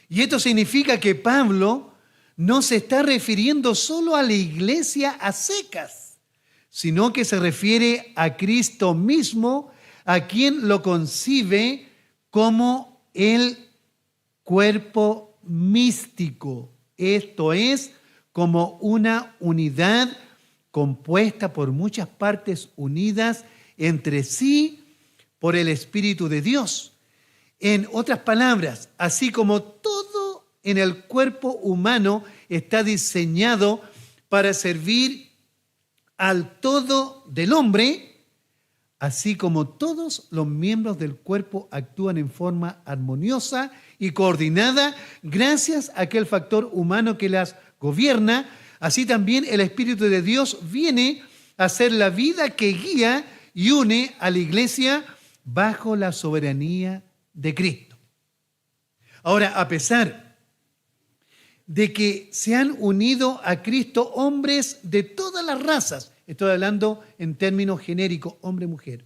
Y esto significa que Pablo no se está refiriendo solo a la iglesia a secas, sino que se refiere a Cristo mismo, a quien lo concibe como el cuerpo místico. Esto es, como una unidad compuesta por muchas partes unidas entre sí por el Espíritu de Dios. En otras palabras, así como todo en el cuerpo humano está diseñado para servir al todo del hombre, así como todos los miembros del cuerpo actúan en forma armoniosa y coordinada gracias a aquel factor humano que las gobierna, así también el Espíritu de Dios viene a ser la vida que guía y une a la iglesia bajo la soberanía de Cristo. Ahora, a pesar de que se han unido a Cristo hombres de todas las razas, estoy hablando en términos genéricos, hombre-mujer,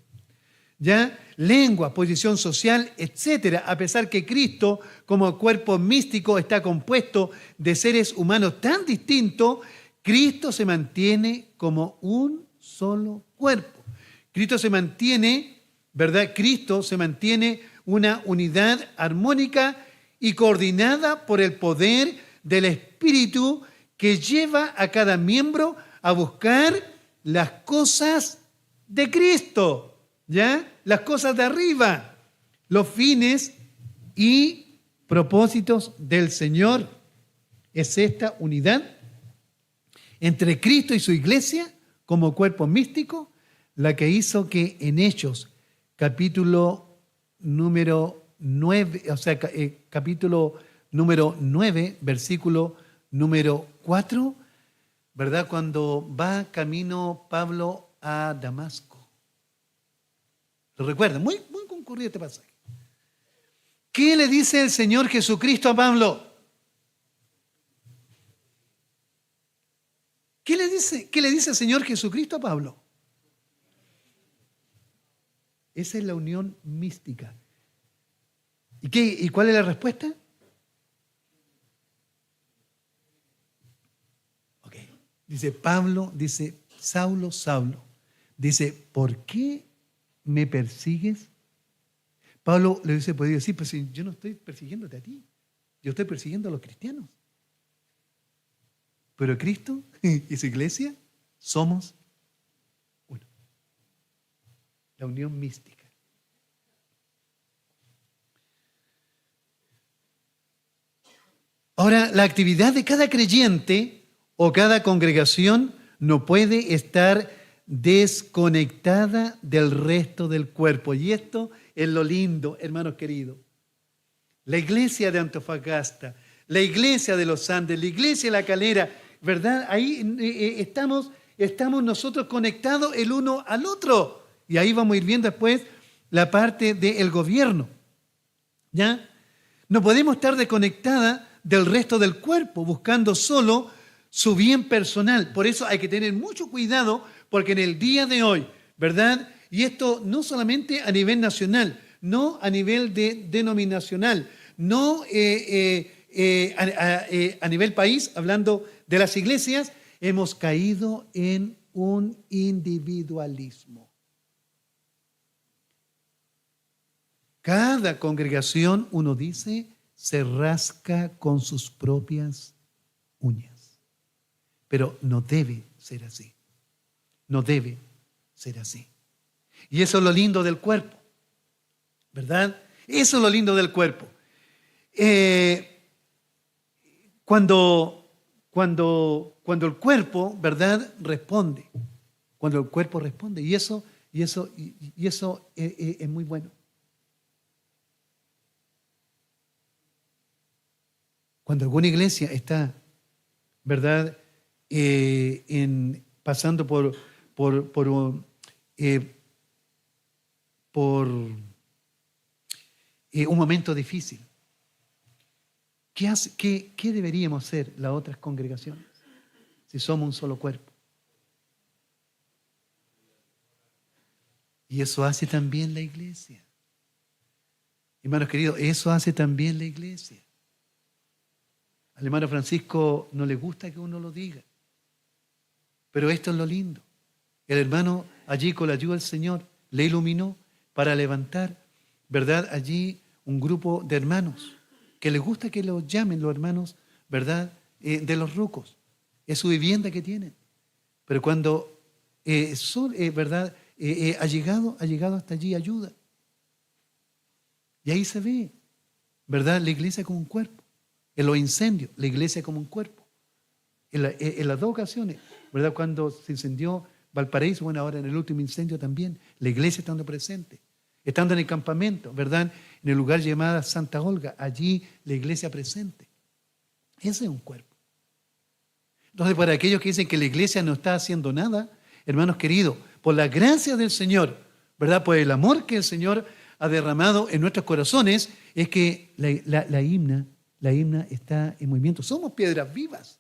¿ya? Lengua, posición social, etcétera, a pesar que Cristo, como cuerpo místico, está compuesto de seres humanos tan distintos, Cristo se mantiene como un solo cuerpo. Cristo se mantiene, ¿verdad? Cristo se mantiene una unidad armónica y coordinada por el poder del Espíritu que lleva a cada miembro a buscar las cosas de Cristo, ¿ya? Las cosas de arriba, los fines y propósitos del Señor. Es esta unidad entre Cristo y su iglesia como cuerpo místico, la que hizo que en Hechos, capítulo número 9, o sea, capítulo número 9, versículo número 4, ¿verdad? Cuando va camino Pablo a Damasco. ¿Lo recuerdan? Muy, muy concurrido este pasaje. ¿Qué le dice el Señor Jesucristo a Pablo? ¿Qué le dice el Señor Jesucristo a Pablo? Esa es la unión mística. ¿Y cuál es la respuesta? Ok. Dice Pablo, dice Saulo, Saulo. Dice, ¿por qué me persigues? Pablo le hubiese podido decir, pues si yo no estoy persiguiéndote a ti, yo estoy persiguiendo a los cristianos. Pero Cristo y su iglesia somos uno. La unión mística. Ahora, la actividad de cada creyente o cada congregación no puede estar desconectada del resto del cuerpo. Y esto es lo lindo, hermanos queridos. La iglesia de Antofagasta, la iglesia de los Andes, la iglesia de La Calera, ¿verdad? Ahí estamos nosotros conectados el uno al otro. Y ahí vamos a ir viendo después la parte del gobierno. ¿Ya? No podemos estar desconectada del resto del cuerpo, buscando solo su bien personal. Por eso hay que tener mucho cuidado, porque en el día de hoy, ¿verdad? Y esto no solamente a nivel nacional, no a nivel denominacional, no a nivel país, hablando de las iglesias, hemos caído en un individualismo. Cada congregación, uno dice, se rasca con sus propias uñas. Pero no debe ser así. No debe ser así. Y eso es lo lindo del cuerpo, ¿verdad? Eso es lo lindo del cuerpo. Cuando el cuerpo, ¿verdad?, responde. Cuando el cuerpo responde. Y eso es muy bueno. Cuando alguna iglesia está, ¿verdad?, pasando por un momento difícil, ¿qué deberíamos hacer las otras congregaciones si somos un solo cuerpo? Y eso hace también la iglesia. Hermanos queridos, eso hace también la iglesia. Al hermano Francisco no le gusta que uno lo diga, pero esto es lo lindo. El hermano allí, con la ayuda del Señor, le iluminó para levantar, ¿verdad?, allí un grupo de hermanos que les gusta que los llamen los hermanos, ¿verdad?, de los rucos. Es su vivienda que tienen. Pero cuando ¿verdad?, ha llegado hasta allí ayuda. Y ahí se ve, ¿verdad?, la iglesia como un cuerpo. En los incendios, la iglesia como un cuerpo. En las dos ocasiones, ¿verdad?, cuando se incendió Valparaíso, bueno, ahora en el último incendio también, la iglesia estando presente, estando en el campamento, ¿verdad?, en el lugar llamado Santa Olga, allí la iglesia presente. Ese es un cuerpo. Entonces, para aquellos que dicen que la iglesia no está haciendo nada, hermanos queridos, por la gracia del Señor, ¿verdad?, por el amor que el Señor ha derramado en nuestros corazones, es que la himna está en movimiento. Somos piedras vivas,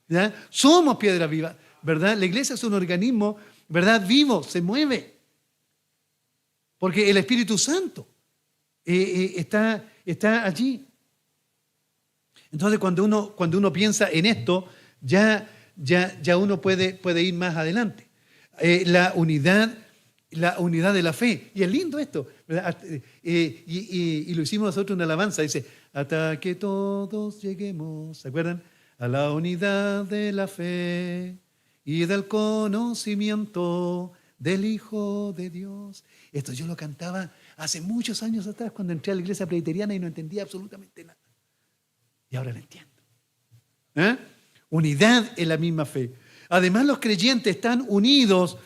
¿verdad? Somos piedras vivas, ¿verdad? La iglesia es un organismo, ¿verdad?, vivo, se mueve. Porque el Espíritu Santo está allí. Entonces, cuando uno piensa en esto, ya uno puede ir más adelante. La unidad de la fe. Y es lindo esto, ¿verdad? Y lo hicimos nosotros en alabanza. Dice, hasta que todos lleguemos, ¿se acuerdan?, a la unidad de la fe y del conocimiento del Hijo de Dios. Esto yo lo cantaba hace muchos años atrás, cuando entré a la iglesia presbiteriana y no entendía absolutamente nada. Y ahora lo entiendo. Unidad en la misma fe. Además, los creyentes están unidos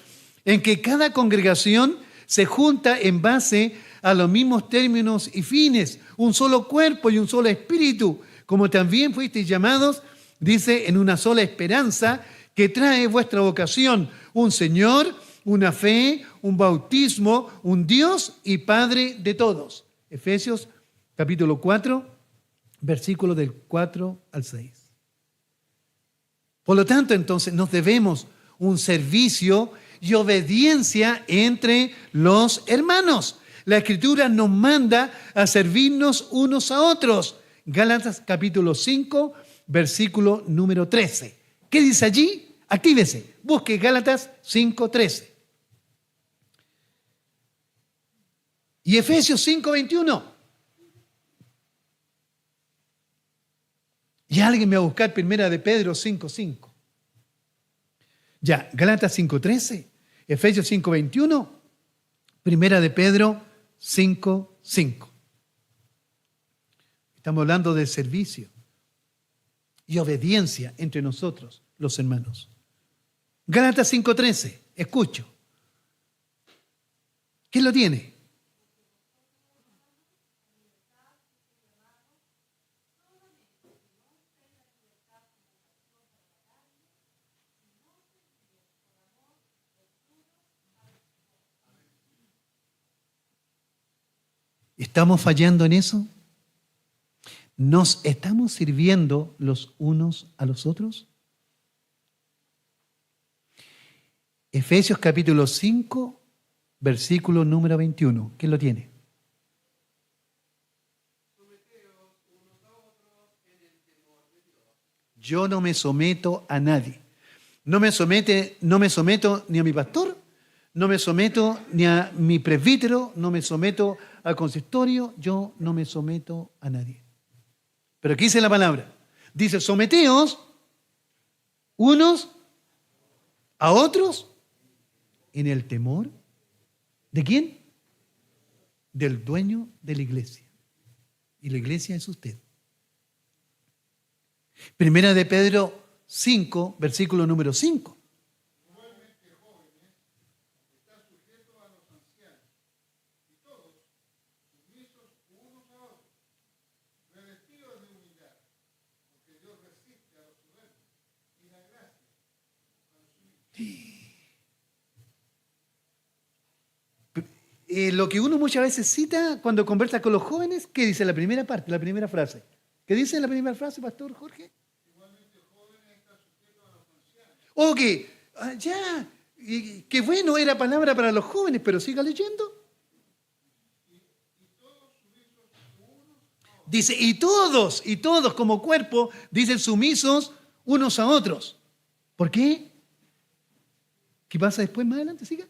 en que cada congregación se junta en base a los mismos términos y fines, un solo cuerpo y un solo espíritu, como también fuisteis llamados, dice, en una sola esperanza que trae vuestra vocación, un Señor, una fe, un bautismo, un Dios y Padre de todos. Efesios capítulo 4, versículos del 4 al 6. Por lo tanto, entonces, nos debemos un servicio y obediencia entre los hermanos. La Escritura nos manda a servirnos unos a otros. Gálatas capítulo 5, versículo número 13. ¿Qué dice allí? Actívese. Busque Gálatas 5, 13. Y Efesios 5, 21. Y alguien me va a buscar primera de Pedro 5, 5. Ya, Gálatas 5, 13. Efesios 5, 21. Primera de Pedro 5, 5. Estamos hablando de servicio y obediencia entre nosotros, los hermanos. Gálatas 5, 13. Escucho. ¿Quién lo tiene? ¿Estamos fallando en eso? ¿Nos estamos sirviendo los unos a los otros? Efesios capítulo 5, versículo número 21. ¿Quién lo tiene? Yo no me someto a nadie. No me someto ni a mi pastor, no me someto ni a mi presbítero, no me someto al consistorio, yo no me someto a nadie. Pero aquí dice la palabra. Dice, someteos unos a otros en el temor. ¿De quién? Del dueño de la iglesia. Y la iglesia es usted. Primera de Pedro 5, versículo número 5. Lo que uno muchas veces cita cuando conversa con los jóvenes, ¿qué dice la primera parte, la primera frase? ¿Qué dice la primera frase, Pastor Jorge? Igualmente jóvenes están sujetos a los ancianos. Ok, ya, qué bueno, era palabra para los jóvenes, pero siga leyendo. Dice, y todos como cuerpo, dicen sumisos unos a otros. ¿Por qué? ¿Qué pasa después, más adelante? Siga.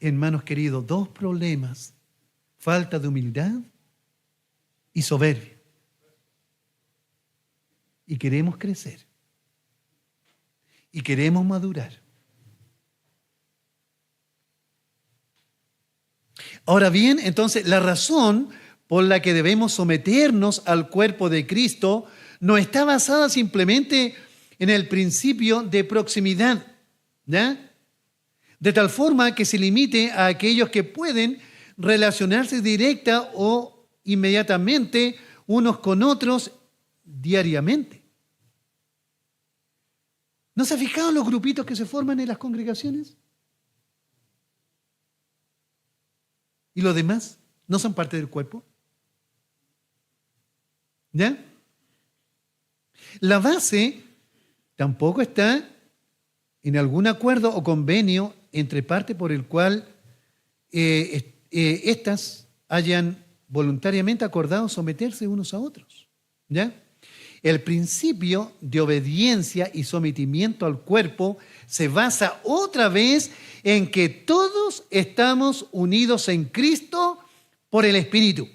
Hermanos queridos, dos problemas: falta de humildad y soberbia. Y queremos crecer. Y queremos madurar. Ahora bien, entonces, la razón por la que debemos someternos al cuerpo de Cristo no está basada simplemente en el principio de proximidad, ¿ya? De tal forma que se limite a aquellos que pueden relacionarse directa o inmediatamente unos con otros diariamente. ¿No se ha fijado en los grupitos que se forman en las congregaciones? ¿Y los demás no son parte del cuerpo? ¿Ya? La base tampoco está en algún acuerdo o convenio entre partes por el cual éstas hayan voluntariamente acordado someterse unos a otros. ¿Ya? El principio de obediencia y sometimiento al cuerpo se basa otra vez en que todos estamos unidos en Cristo por el Espíritu,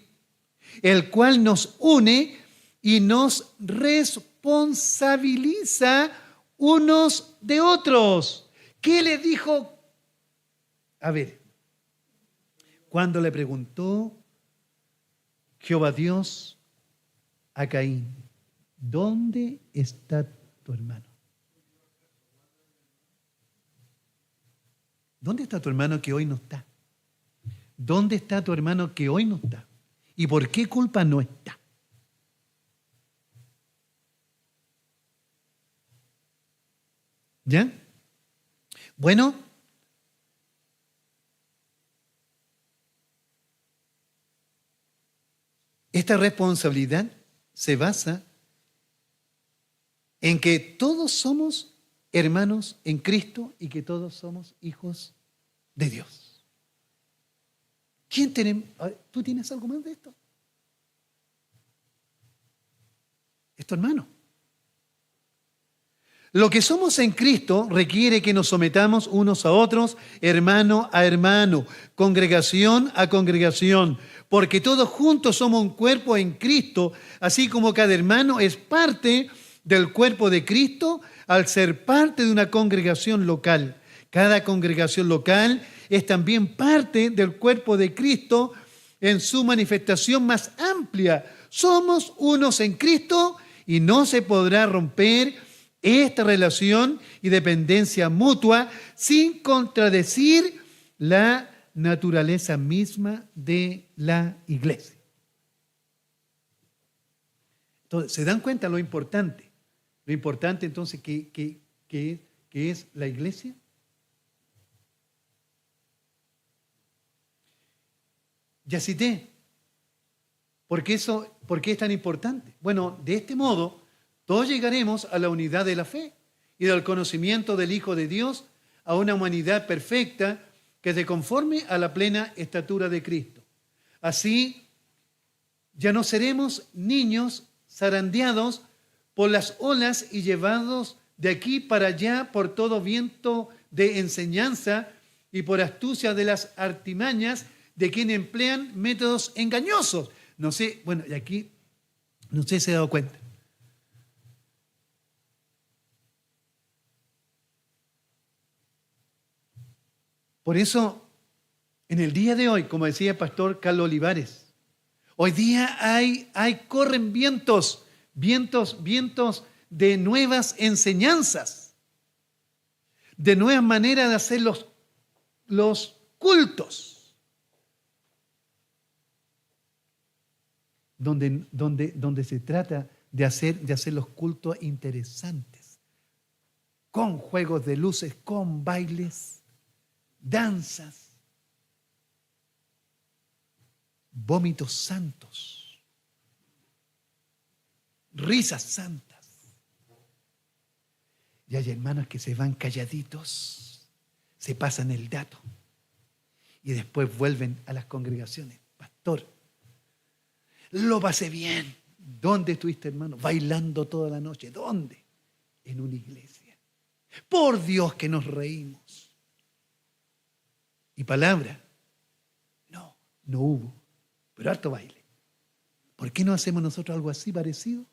el cual nos une y nos responsabiliza unos de otros. ¿Qué le dijo? A ver, cuando le preguntó Jehová Dios a Caín, ¿dónde está tu hermano? ¿Dónde está tu hermano que hoy no está? ¿Dónde está tu hermano que hoy no está? ¿Y por qué culpa no está? ¿Ya? Bueno, esta responsabilidad se basa en que todos somos hermanos en Cristo y que todos somos hijos de Dios. ¿Quién tenemos? ¿Tú tienes algo más de esto? Es tu hermano. Lo que somos en Cristo requiere que nos sometamos unos a otros, hermano a hermano, congregación a congregación, porque todos juntos somos un cuerpo en Cristo, así como cada hermano es parte del cuerpo de Cristo al ser parte de una congregación local. Cada congregación local es también parte del cuerpo de Cristo en su manifestación más amplia. Somos unos en Cristo y no se podrá romper esta relación y dependencia mutua sin contradecir la naturaleza misma de la iglesia. Entonces, ¿se dan cuenta lo importante? Lo importante entonces que es la iglesia. Ya cité. ¿Por qué es tan importante? Bueno, de este modo, todos llegaremos a la unidad de la fe y del conocimiento del Hijo de Dios, a una humanidad perfecta que se conforme a la plena estatura de Cristo. Así, ya no seremos niños zarandeados por las olas y llevados de aquí para allá por todo viento de enseñanza y por astucia de las artimañas de quienes emplean métodos engañosos. No sé, bueno, y aquí, no sé si se ha dado cuenta. Por eso, en el día de hoy, como decía el pastor Carlos Olivares, hoy día corren vientos de nuevas enseñanzas, de nuevas maneras de hacer los cultos, donde se trata de hacer los cultos interesantes, con juegos de luces, con bailes, danzas, vómitos santos, risas santas. Y hay hermanos que se van calladitos, se pasan el dato y después vuelven a las congregaciones. Pastor, lo pasé bien. ¿Dónde estuviste, hermano? Bailando toda la noche. ¿Dónde? En una iglesia. Por Dios que nos reímos. Y palabra, no hubo, pero harto baile. ¿Por qué no hacemos nosotros algo así parecido?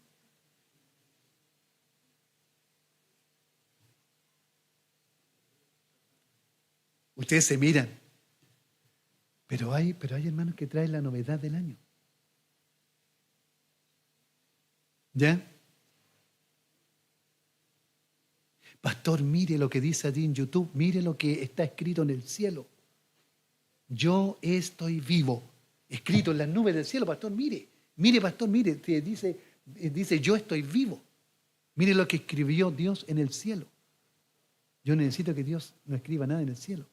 Ustedes se miran, pero hay hermanos que traen la novedad del año. ¿Ya? Pastor, mire lo que dice allí en YouTube, mire lo que está escrito en el cielo. Yo estoy vivo, escrito en las nubes del cielo, pastor, mire, pastor, mire, dice yo estoy vivo. Mire lo que escribió Dios en el cielo. Yo necesito que Dios no escriba nada en el cielo.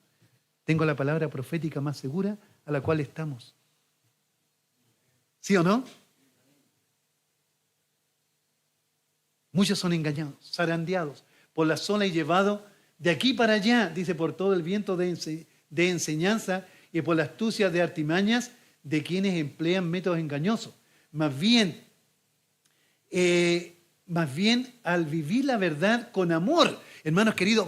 Tengo la palabra profética más segura a la cual estamos. ¿Sí o no? Muchos son engañados, zarandeados por la zona y llevados de aquí para allá, dice, por todo el viento de enseñanza y por la astucia de artimañas de quienes emplean métodos engañosos. Más bien, al vivir la verdad con amor, hermanos queridos,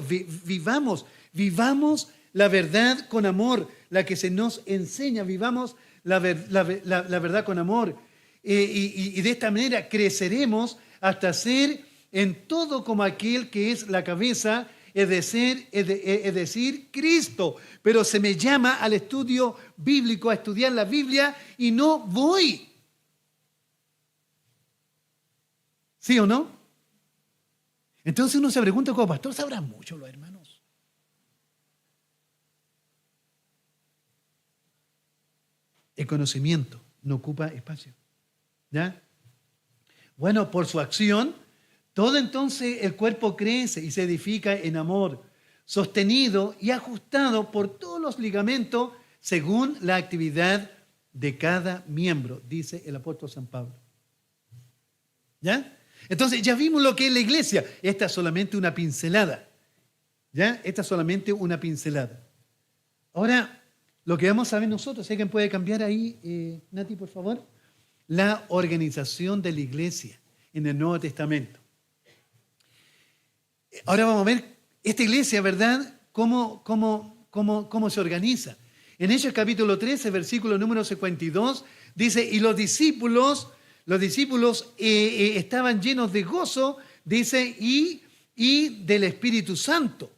vivamos la verdad con amor, la que se nos enseña, vivamos la verdad con amor. Y de esta manera creceremos hasta ser en todo como aquel que es la cabeza, es decir, Cristo. Pero se me llama al estudio bíblico, a estudiar la Biblia, y no voy. ¿Sí o no? Entonces uno se pregunta como pastor, ¿sabrán mucho los hermanos? El conocimiento no ocupa espacio. ¿Ya? Bueno, por su acción, todo entonces el cuerpo crece y se edifica en amor, sostenido y ajustado por todos los ligamentos según la actividad de cada miembro, dice el apóstol San Pablo. ¿Ya? Entonces ya vimos lo que es la iglesia. Esta es solamente una pincelada. ¿Ya? Esta es solamente una pincelada. Ahora, lo que vamos a ver nosotros, si alguien puede cambiar ahí, Nati, por favor, la organización de la iglesia en el Nuevo Testamento. Ahora vamos a ver esta iglesia, ¿verdad? ¿Cómo se organiza? En Hechos capítulo 13, versículo número 52, dice, y los discípulos estaban llenos de gozo, dice, y del Espíritu Santo,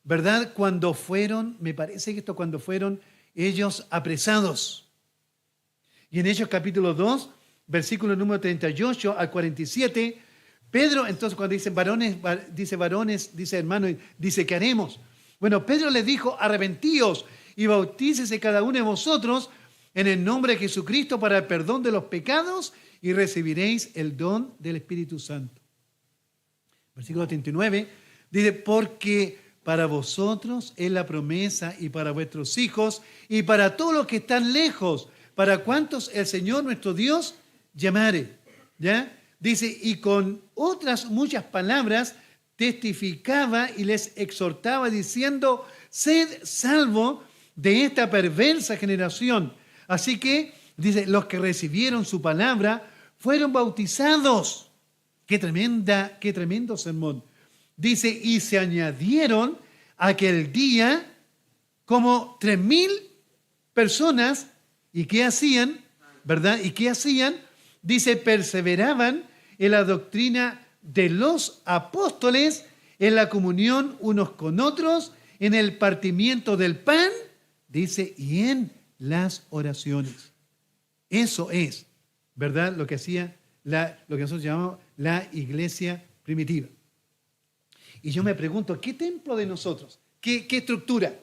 ¿verdad? Cuando fueron, me parece que esto cuando fueron ellos apresados. Y en Hechos capítulo 2, versículo número 38 al 47, Pedro, entonces cuando dice varones, dice hermanos, dice, ¿qué haremos? Bueno, Pedro les dijo, arrepentíos y bautícese cada uno de vosotros en el nombre de Jesucristo para el perdón de los pecados y recibiréis el don del Espíritu Santo. Versículo 39, dice, porque para vosotros es la promesa y para vuestros hijos y para todos los que están lejos, para cuantos el Señor nuestro Dios llamare. ¿Ya? Dice, y con otras muchas palabras testificaba y les exhortaba diciendo, sed salvo de esta perversa generación. Así que, dice, los que recibieron su palabra fueron bautizados. Qué tremendo sermón. Dice, y se añadieron aquel día como 3,000 personas. ¿Y qué hacían? ¿Verdad? ¿Y qué hacían? Dice, perseveraban en la doctrina de los apóstoles, en la comunión unos con otros, en el partimiento del pan, dice, y en las oraciones. Eso es, ¿verdad? Lo que hacía lo que nosotros llamamos la iglesia primitiva. Y yo me pregunto, ¿qué templo de nosotros, qué estructura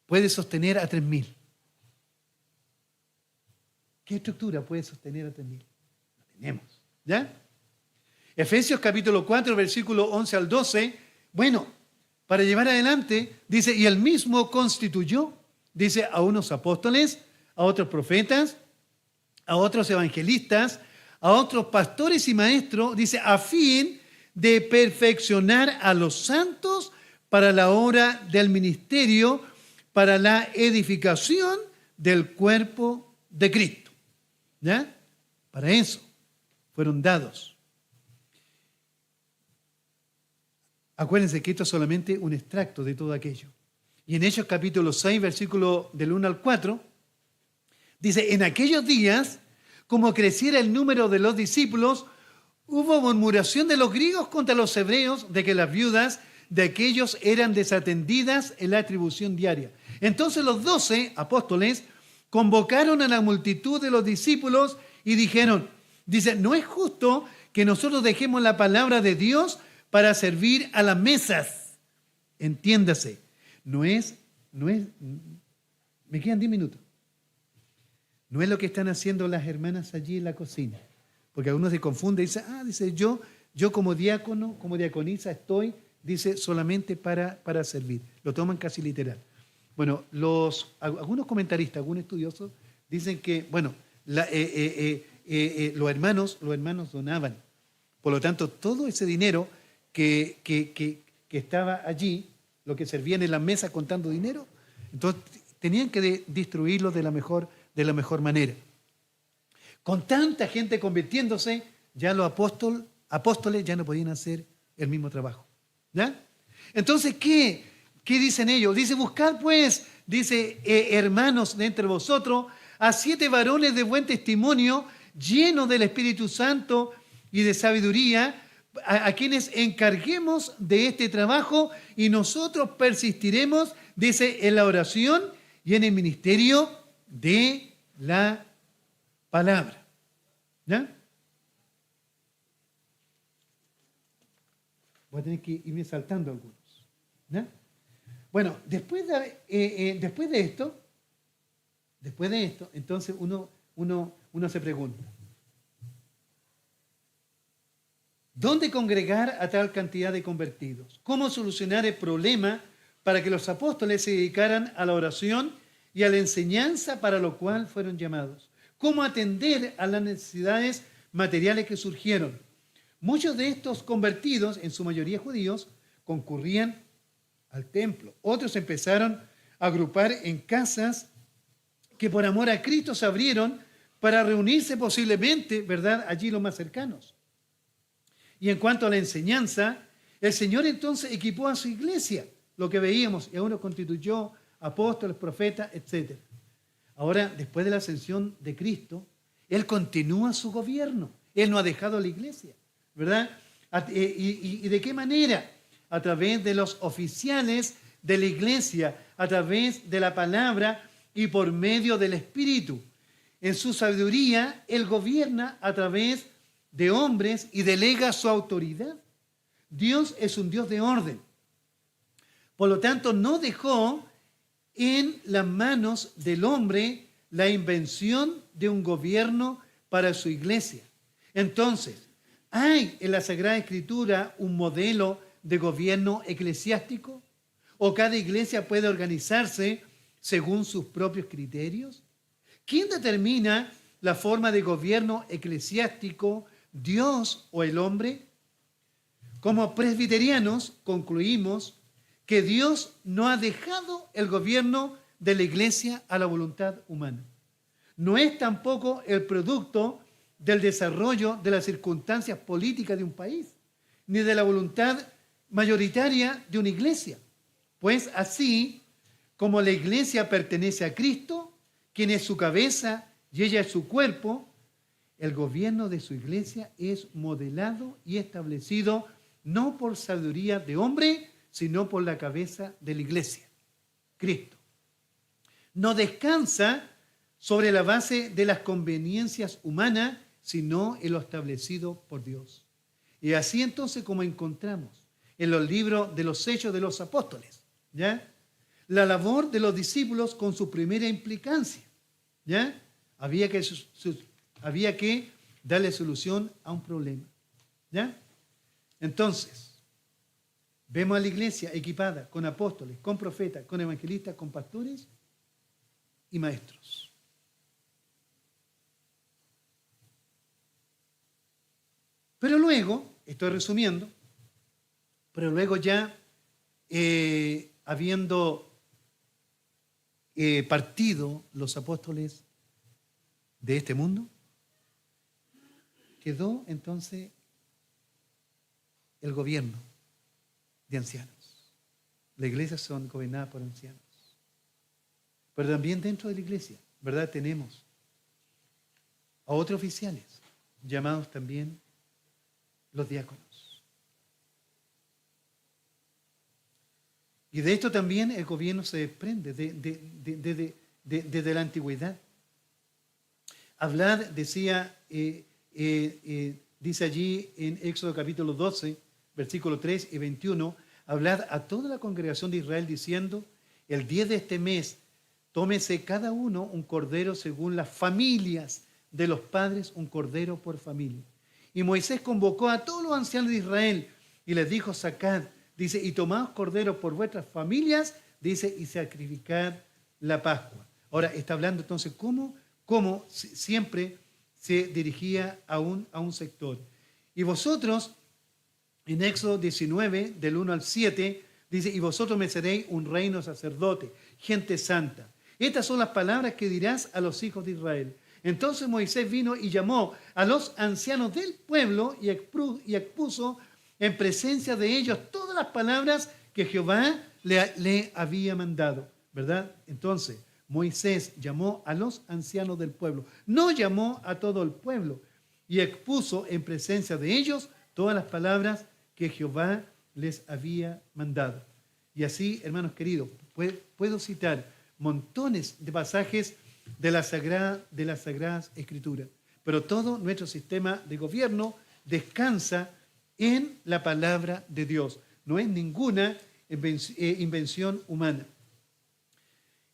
puede sostener a 3,000? ¿Qué estructura puede sostener a 3,000? Lo tenemos, ¿ya? Efesios capítulo 4, versículo 11 al 12. Bueno, para llevar adelante, dice, y él mismo constituyó, dice, a unos apóstoles, a otros profetas, a otros evangelistas, a otros pastores y maestros, dice, a fin de perfeccionar a los santos para la obra del ministerio, para la edificación del cuerpo de Cristo. ¿Ya? Para eso fueron dados. Acuérdense que esto es solamente un extracto de todo aquello. Y en Hechos capítulo 6, versículo del 1 al 4, dice, en aquellos días, como creciera el número de los discípulos, hubo murmuración de los griegos contra los hebreos de que las viudas de aquellos eran desatendidas en la atribución diaria. Entonces los 12 apóstoles convocaron a la multitud de los discípulos y dijeron, dice, no es justo que nosotros dejemos la palabra de Dios para servir a las mesas. Entiéndase, me quedan 10 minutos. No es lo que están haciendo las hermanas allí en la cocina. Porque algunos se confunden y dicen, dice, yo como diácono, como diaconisa estoy, dice, solamente para servir. Lo toman casi literal. Bueno, algunos comentaristas, algunos estudiosos, dicen que, bueno, los hermanos donaban. Por lo tanto, todo ese dinero que estaba allí, lo que servían en la mesa contando dinero, entonces tenían que distribuirlo de la mejor manera. Con tanta gente convirtiéndose, ya los apóstoles ya no podían hacer el mismo trabajo. ¿Ya? Entonces, ¿qué dicen ellos? Dice, buscad pues, dice, hermanos de entre vosotros, a 7 varones de buen testimonio, llenos del Espíritu Santo y de sabiduría, a quienes encarguemos de este trabajo y nosotros persistiremos, dice, en la oración y en el ministerio de la palabra. ¿Ya? Voy a tener que irme saltando algunos. ¿Ya? Bueno, después de esto, entonces uno se pregunta, ¿dónde congregar a tal cantidad de convertidos? ¿Cómo solucionar el problema para que los apóstoles se dedicaran a la oración y a la enseñanza para lo cual fueron llamados? ¿Cómo atender a las necesidades materiales que surgieron? Muchos de estos convertidos, en su mayoría judíos, concurrían al templo. Otros empezaron a agrupar en casas que por amor a Cristo se abrieron para reunirse posiblemente, ¿verdad?, allí los más cercanos. Y en cuanto a la enseñanza, el Señor entonces equipó a su iglesia, lo que veíamos, y aún constituyó apóstoles, profetas, etc. Ahora, después de la ascensión de Cristo, Él continúa su gobierno. Él no ha dejado a la iglesia, ¿verdad? ¿Y de qué manera? A través de los oficiales de la iglesia, a través de la palabra y por medio del Espíritu. En su sabiduría, Él gobierna a través de hombres y delega su autoridad. Dios es un Dios de orden. Por lo tanto, no dejó en las manos del hombre la invención de un gobierno para su iglesia. Entonces, ¿hay en la Sagrada Escritura un modelo de gobierno eclesiástico? ¿O cada iglesia puede organizarse según sus propios criterios? ¿Quién determina la forma de gobierno eclesiástico, Dios o el hombre? Como presbiterianos concluimos que Dios no ha dejado el gobierno de la iglesia a la voluntad humana. No es tampoco el producto del desarrollo de las circunstancias políticas de un país, ni de la voluntad mayoritaria de una iglesia. Pues así como la iglesia pertenece a Cristo, quien es su cabeza y ella es su cuerpo, el gobierno de su iglesia es modelado y establecido no por sabiduría de hombre, sino por la cabeza de la iglesia, Cristo. No descansa sobre la base de las conveniencias humanas, sino en lo establecido por Dios. Y así entonces como encontramos en los libros de los Hechos de los Apóstoles, ¿ya?, la labor de los discípulos con su primera implicancia, ¿ya? Había que darle solución a un problema, ¿ya? Entonces, vemos a la iglesia equipada con apóstoles, con profetas, con evangelistas, con pastores y maestros. Pero luego, estoy resumiendo, pero luego ya habiendo partido los apóstoles de este mundo, quedó entonces el gobierno de ancianos. Las iglesias son gobernadas por ancianos. Pero también dentro de la iglesia, ¿verdad?, tenemos a otros oficiales, llamados también los diáconos. Y de esto también el gobierno se desprende desde la antigüedad. Hablad, decía, dice allí en Éxodo capítulo 12, versículo 3 y 21, hablad a toda la congregación de Israel diciendo, el 10 de este mes, tómese cada uno un cordero según las familias de los padres, un cordero por familia. Y Moisés convocó a todos los ancianos de Israel y les dijo, sacad, dice, y tomaos corderos por vuestras familias, dice, y sacrificad la Pascua. Ahora, está hablando entonces cómo siempre se dirigía a un sector. Y vosotros, en Éxodo 19, del 1 al 7, dice, y vosotros me seréis un reino sacerdote, gente santa. Estas son las palabras que dirás a los hijos de Israel. Entonces Moisés vino y llamó a los ancianos del pueblo y expuso en presencia de ellos todas las palabras que Jehová le había mandado, ¿verdad? Entonces Moisés llamó a los ancianos del pueblo, no llamó a todo el pueblo, y expuso en presencia de ellos todas las palabras que Jehová les había mandado. Y así, hermanos queridos, puedo citar montones de pasajes de las Sagradas Escrituras, pero todo nuestro sistema de gobierno descansa en la palabra de Dios. No es ninguna invención humana.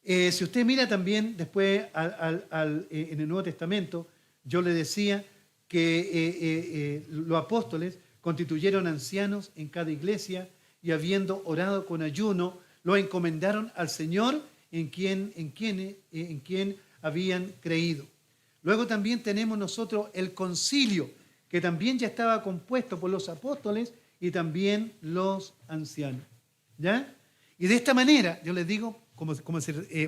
Si usted mira también después en el Nuevo Testamento, yo le decía que los apóstoles constituyeron ancianos en cada iglesia y habiendo orado con ayuno, lo encomendaron al Señor en quien habían creído. Luego también tenemos nosotros el concilio, que también ya estaba compuesto por los apóstoles y también los ancianos. ¿Ya? Y de esta manera, yo les digo,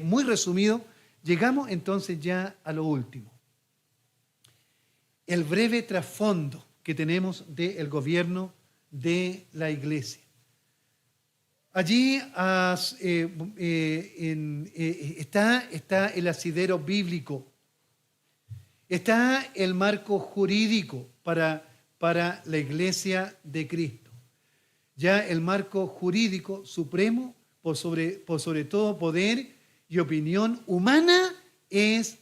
muy resumido, llegamos entonces ya a lo último. El breve trasfondo que tenemos del gobierno de la iglesia. Allí está el asidero bíblico, está el marco jurídico para la iglesia de Cristo. Ya el marco jurídico supremo, por sobre todo poder y opinión humana, es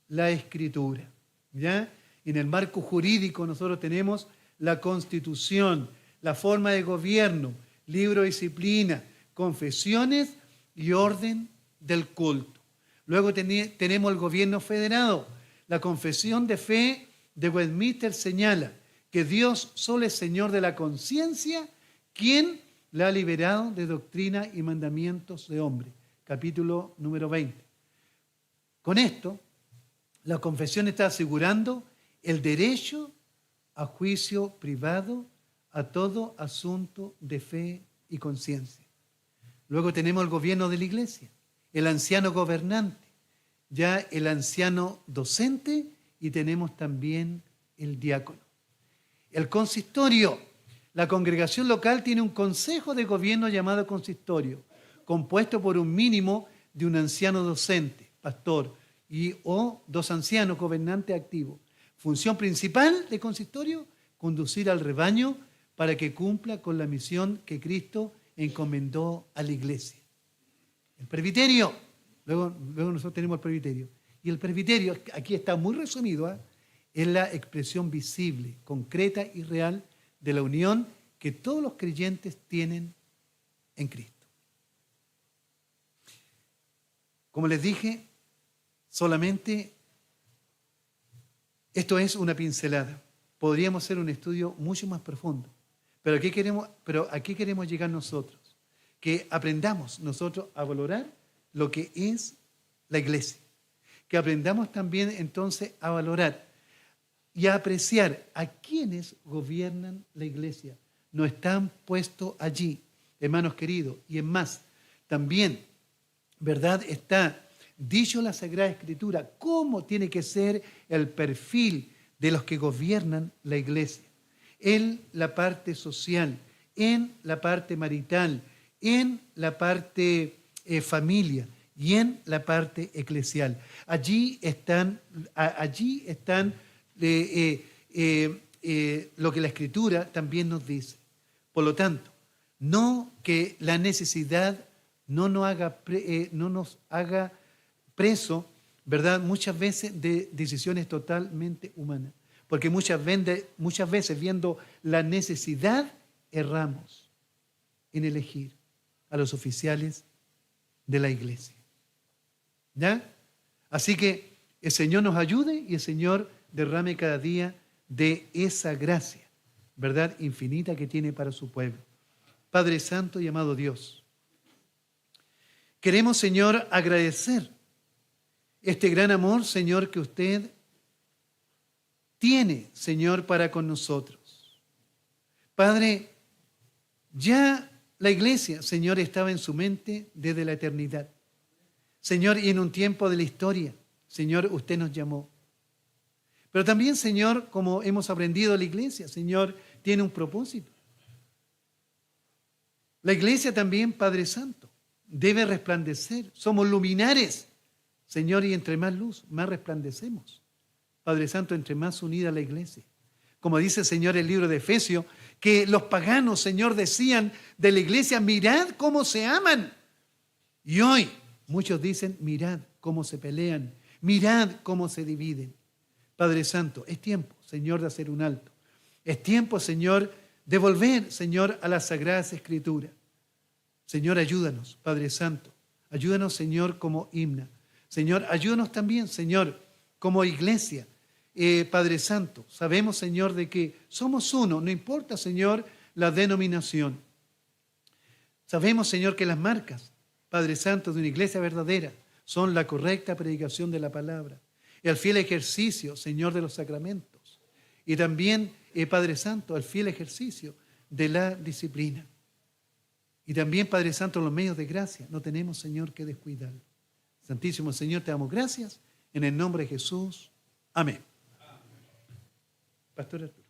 la Escritura. ¿Ya? En el marco jurídico nosotros tenemos la Constitución, la forma de gobierno, libro de disciplina, confesiones y orden del culto. Luego tenemos el gobierno federado. La confesión de fe de Westminster señala que Dios solo es Señor de la conciencia, quien la ha liberado de doctrina y mandamientos de hombre. Capítulo número 20. Con esto, la confesión está asegurando el derecho a juicio privado a todo asunto de fe y conciencia. Luego tenemos el gobierno de la iglesia, el anciano gobernante, ya el anciano docente y tenemos también el diácono. El consistorio, la congregación local tiene un consejo de gobierno llamado consistorio, compuesto por un mínimo de un anciano docente, pastor, o dos ancianos gobernantes activos. Función principal del consistorio, conducir al rebaño para que cumpla con la misión que Cristo encomendó a la iglesia. El presbiterio, luego nosotros tenemos el presbiterio. Y el presbiterio, aquí está muy resumido, es la expresión visible, concreta y real de la unión que todos los creyentes tienen en Cristo. Como les dije, solamente esto es una pincelada. Podríamos hacer un estudio mucho más profundo. Pero aquí queremos llegar nosotros. Que aprendamos nosotros a valorar lo que es la iglesia. Que aprendamos también entonces a valorar y a apreciar a quienes gobiernan la iglesia. No están puestos allí, hermanos queridos. Y es más, también, ¿verdad? Está dicho en la Sagrada Escritura cómo tiene que ser el perfil de los que gobiernan la iglesia. En la parte social, en la parte marital, en la parte familia y en la parte eclesial. Allí están lo que la Escritura también nos dice. Por lo tanto, no que la necesidad no nos haga preso, ¿verdad? Muchas veces de decisiones totalmente humanas. Porque muchas veces viendo la necesidad, erramos en elegir a los oficiales de la iglesia. ¿Ya? Así que el Señor nos ayude y el Señor derrame cada día de esa gracia, ¿verdad? Infinita que tiene para su pueblo. Padre Santo y amado Dios, queremos, Señor, agradecer este gran amor, Señor, que usted tiene, Señor, para con nosotros. Padre, ya la iglesia, Señor, estaba en su mente desde la eternidad. Señor, y en un tiempo de la historia, Señor, usted nos llamó. Pero también, Señor, como hemos aprendido, la iglesia, Señor, tiene un propósito. La iglesia también, Padre Santo, debe resplandecer. Somos luminares, Señor, y entre más luz, más resplandecemos. Padre Santo, entre más unida la iglesia, como dice, Señor, el libro de Efesios, que los paganos, Señor, decían de la iglesia, mirad cómo se aman. Y hoy muchos dicen, mirad cómo se pelean, mirad cómo se dividen. Padre Santo, es tiempo, Señor, de hacer un alto. Es tiempo, Señor, de volver, Señor, a las Sagradas Escrituras. Señor, ayúdanos, Padre Santo. Ayúdanos, Señor, como himna. Señor, ayúdanos también, Señor, como iglesia. Padre Santo, sabemos, Señor, de que somos uno, no importa, Señor, la denominación. Sabemos, Señor, que las marcas, Padre Santo, de una iglesia verdadera son la correcta predicación de la palabra, el fiel ejercicio, Señor, de los sacramentos, y también, Padre Santo, el fiel ejercicio de la disciplina. Y también, Padre Santo, los medios de gracia no tenemos, Señor, que descuidarlo. Santísimo Señor, te damos gracias en el nombre de Jesús. Amén. Pastor Arturo.